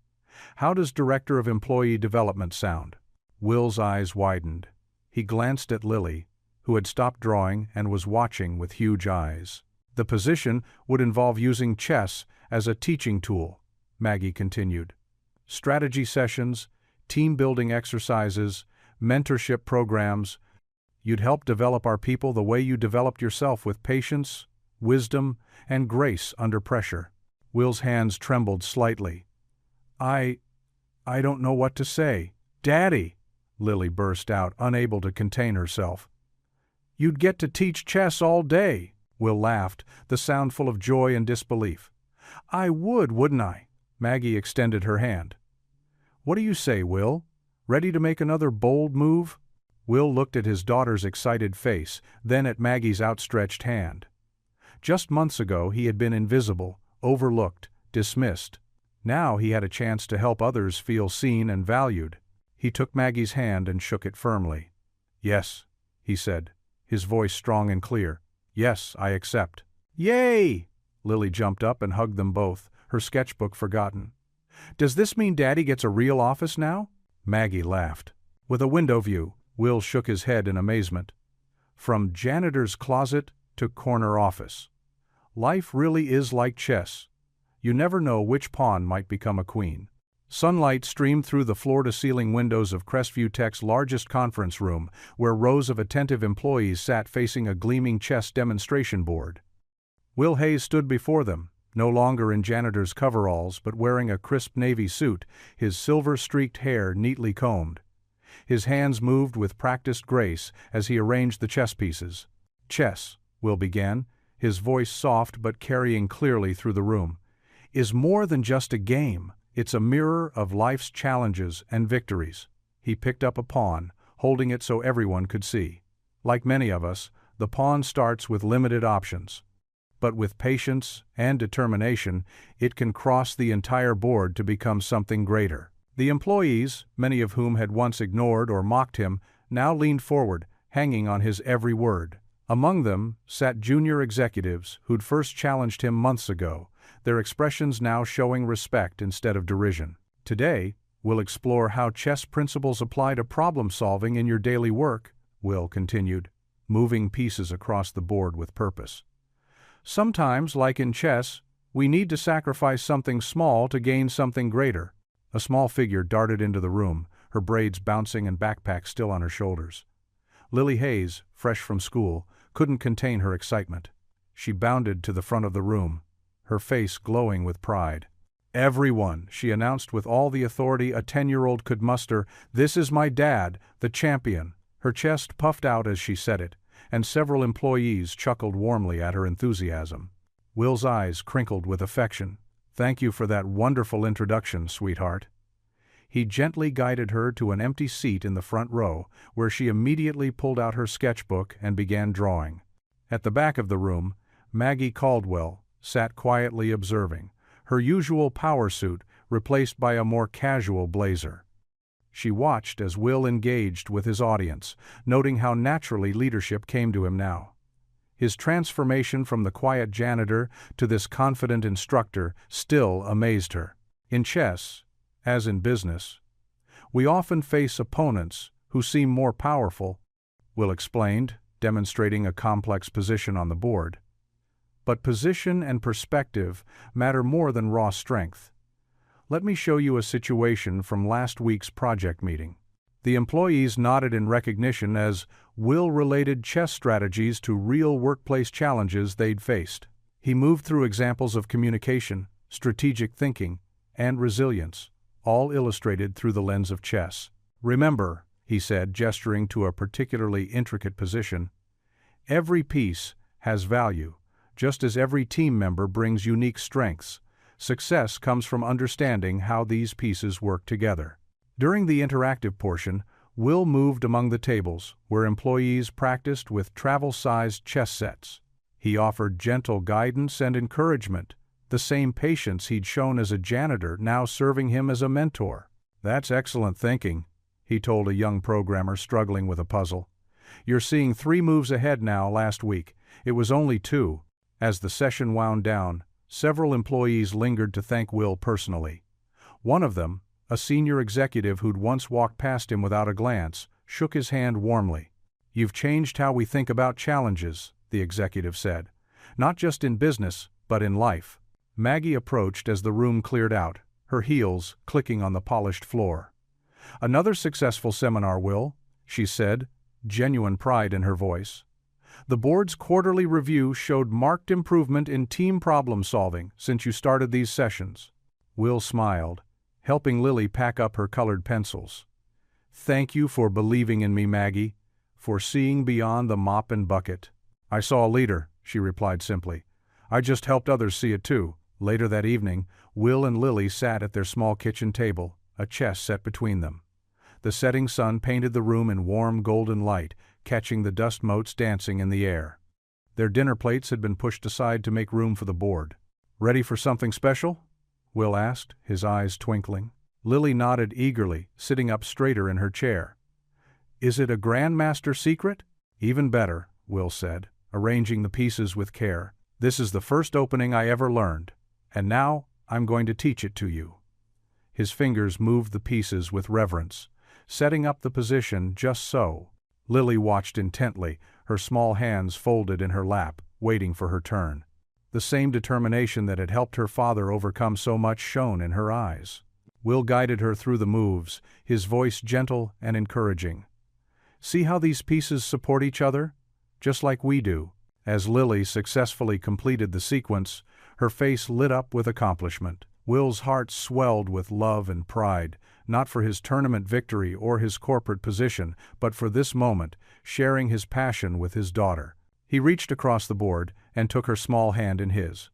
How does Director of Employee Development sound? Will's eyes widened. He glanced at Lily, who had stopped drawing and was watching with huge eyes. The position would involve using chess as a teaching tool, Maggie continued. Strategy sessions, team-building exercises, mentorship programs. You'd help develop our people the way you developed yourself, with patience, wisdom, and grace under pressure. Will's hands trembled slightly. I don't know what to say. Daddy, Lily burst out, unable to contain herself. You'd get to teach chess all day, Will laughed, the sound full of joy and disbelief. I would, wouldn't I? Maggie extended her hand. What do you say, Will? Ready to make another bold move? Will looked at his daughter's excited face, then at Maggie's outstretched hand. Just months ago he had been invisible, overlooked, dismissed. Now he had a chance to help others feel seen and valued. He took Maggie's hand and shook it firmly. Yes, he said, his voice strong and clear. Yes, I accept. Yay! Lily jumped up and hugged them both, her sketchbook forgotten. Does this mean Daddy gets a real office now? Maggie laughed. With a window view, Will shook his head in amazement. From janitor's closet to corner office. Life really is like chess. You never know which pawn might become a queen. Sunlight streamed through the floor-to-ceiling windows of Crestview Tech's largest conference room, where rows of attentive employees sat facing a gleaming chess demonstration board. Will Hayes stood before them, no longer in janitor's coveralls but wearing a crisp navy suit, his silver-streaked hair neatly combed. His hands moved with practiced grace as he arranged the chess pieces. Chess, Will began, his voice soft but carrying clearly through the room, is more than just a game. It's a mirror of life's challenges and victories. He picked up a pawn, holding it so everyone could see. Like many of us, the pawn starts with limited options. But with patience and determination, it can cross the entire board to become something greater. The employees, many of whom had once ignored or mocked him, now leaned forward, hanging on his every word. Among them sat junior executives who'd first challenged him months ago, their expressions now showing respect instead of derision. Today, we'll explore how chess principles apply to problem-solving in your daily work, Will continued, moving pieces across the board with purpose. Sometimes, like in chess, we need to sacrifice something small to gain something greater. A small figure darted into the room, her braids bouncing and backpack still on her shoulders. Lily Hayes, fresh from school, couldn't contain her excitement. She bounded to the front of the room, her face glowing with pride. Everyone, she announced with all the authority a 10-year-old could muster, this is my dad, the champion. Her chest puffed out as she said it, and several employees chuckled warmly at her enthusiasm. Will's eyes crinkled with affection. Thank you for that wonderful introduction, sweetheart. He gently guided her to an empty seat in the front row, where she immediately pulled out her sketchbook and began drawing. At the back of the room, Maggie Caldwell sat quietly observing, her usual power suit replaced by a more casual blazer. She watched as Will engaged with his audience, noting how naturally leadership came to him now. His transformation from the quiet janitor to this confident instructor still amazed her. In chess, as in business, we often face opponents who seem more powerful, Will explained, demonstrating a complex position on the board. But position and perspective matter more than raw strength. Let me show you a situation from last week's project meeting. The employees nodded in recognition as Will related chess strategies to real workplace challenges they'd faced. He moved through examples of communication, strategic thinking, and resilience, all illustrated through the lens of chess. Remember, he said, gesturing to a particularly intricate position, every piece has value, just as every team member brings unique strengths. Success comes from understanding how these pieces work together. During the interactive portion, Will moved among the tables, where employees practiced with travel-sized chess sets. He offered gentle guidance and encouragement, the same patience he'd shown as a janitor now serving him as a mentor. "That's excellent thinking," he told a young programmer struggling with a puzzle. "You're seeing 3 moves ahead now. Last week it was only 2. As the session wound down, several employees lingered to thank Will personally. One of them, a senior executive who'd once walked past him without a glance, shook his hand warmly. "You've changed how we think about challenges," the executive said. "Not just in business, but in life." Maggie approached as the room cleared out, her heels clicking on the polished floor. "Another successful seminar, Will," she said, genuine pride in her voice. "The board's quarterly review showed marked improvement in team problem solving since you started these sessions." Will smiled, helping Lily pack up her colored pencils. "Thank you for believing in me, Maggie, for seeing beyond the mop and bucket." "I saw a leader," she replied simply. "I just helped others see it too." Later that evening, Will and Lily sat at their small kitchen table, a chess set between them. The setting sun painted the room in warm golden light, catching the dust motes dancing in the air. Their dinner plates had been pushed aside to make room for the board. "Ready for something special?" Will asked, his eyes twinkling. Lily nodded eagerly, sitting up straighter in her chair. "Is it a Grandmaster secret?" "Even better," Will said, arranging the pieces with care. "This is the first opening I ever learned, and now I'm going to teach it to you." His fingers moved the pieces with reverence, setting up the position just so. Lily watched intently, her small hands folded in her lap, waiting for her turn. The same determination that had helped her father overcome so much shone in her eyes. Will guided her through the moves, his voice gentle and encouraging. "See how these pieces support each other? Just like we do." As Lily successfully completed the sequence, her face lit up with accomplishment. Will's heart swelled with love and pride, not for his tournament victory or his corporate position, but for this moment, sharing his passion with his daughter. He reached across the board and took her small hand in his.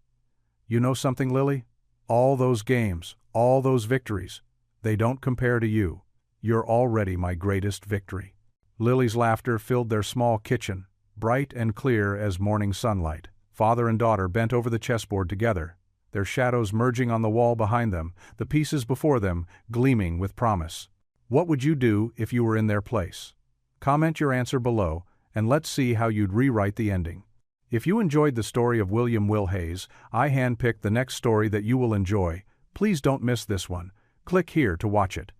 "You know something, Lily? All those games, all those victories, they don't compare to you. You're already my greatest victory." Lily's laughter filled their small kitchen, bright and clear as morning sunlight. Father and daughter bent over the chessboard together, their shadows merging on the wall behind them, the pieces before them gleaming with promise. What would you do if you were in their place? Comment your answer below, and let's see how you'd rewrite the ending. If you enjoyed the story of William Will Hayes, I handpicked the next story that you will enjoy. Please don't miss this one. Click here to watch it.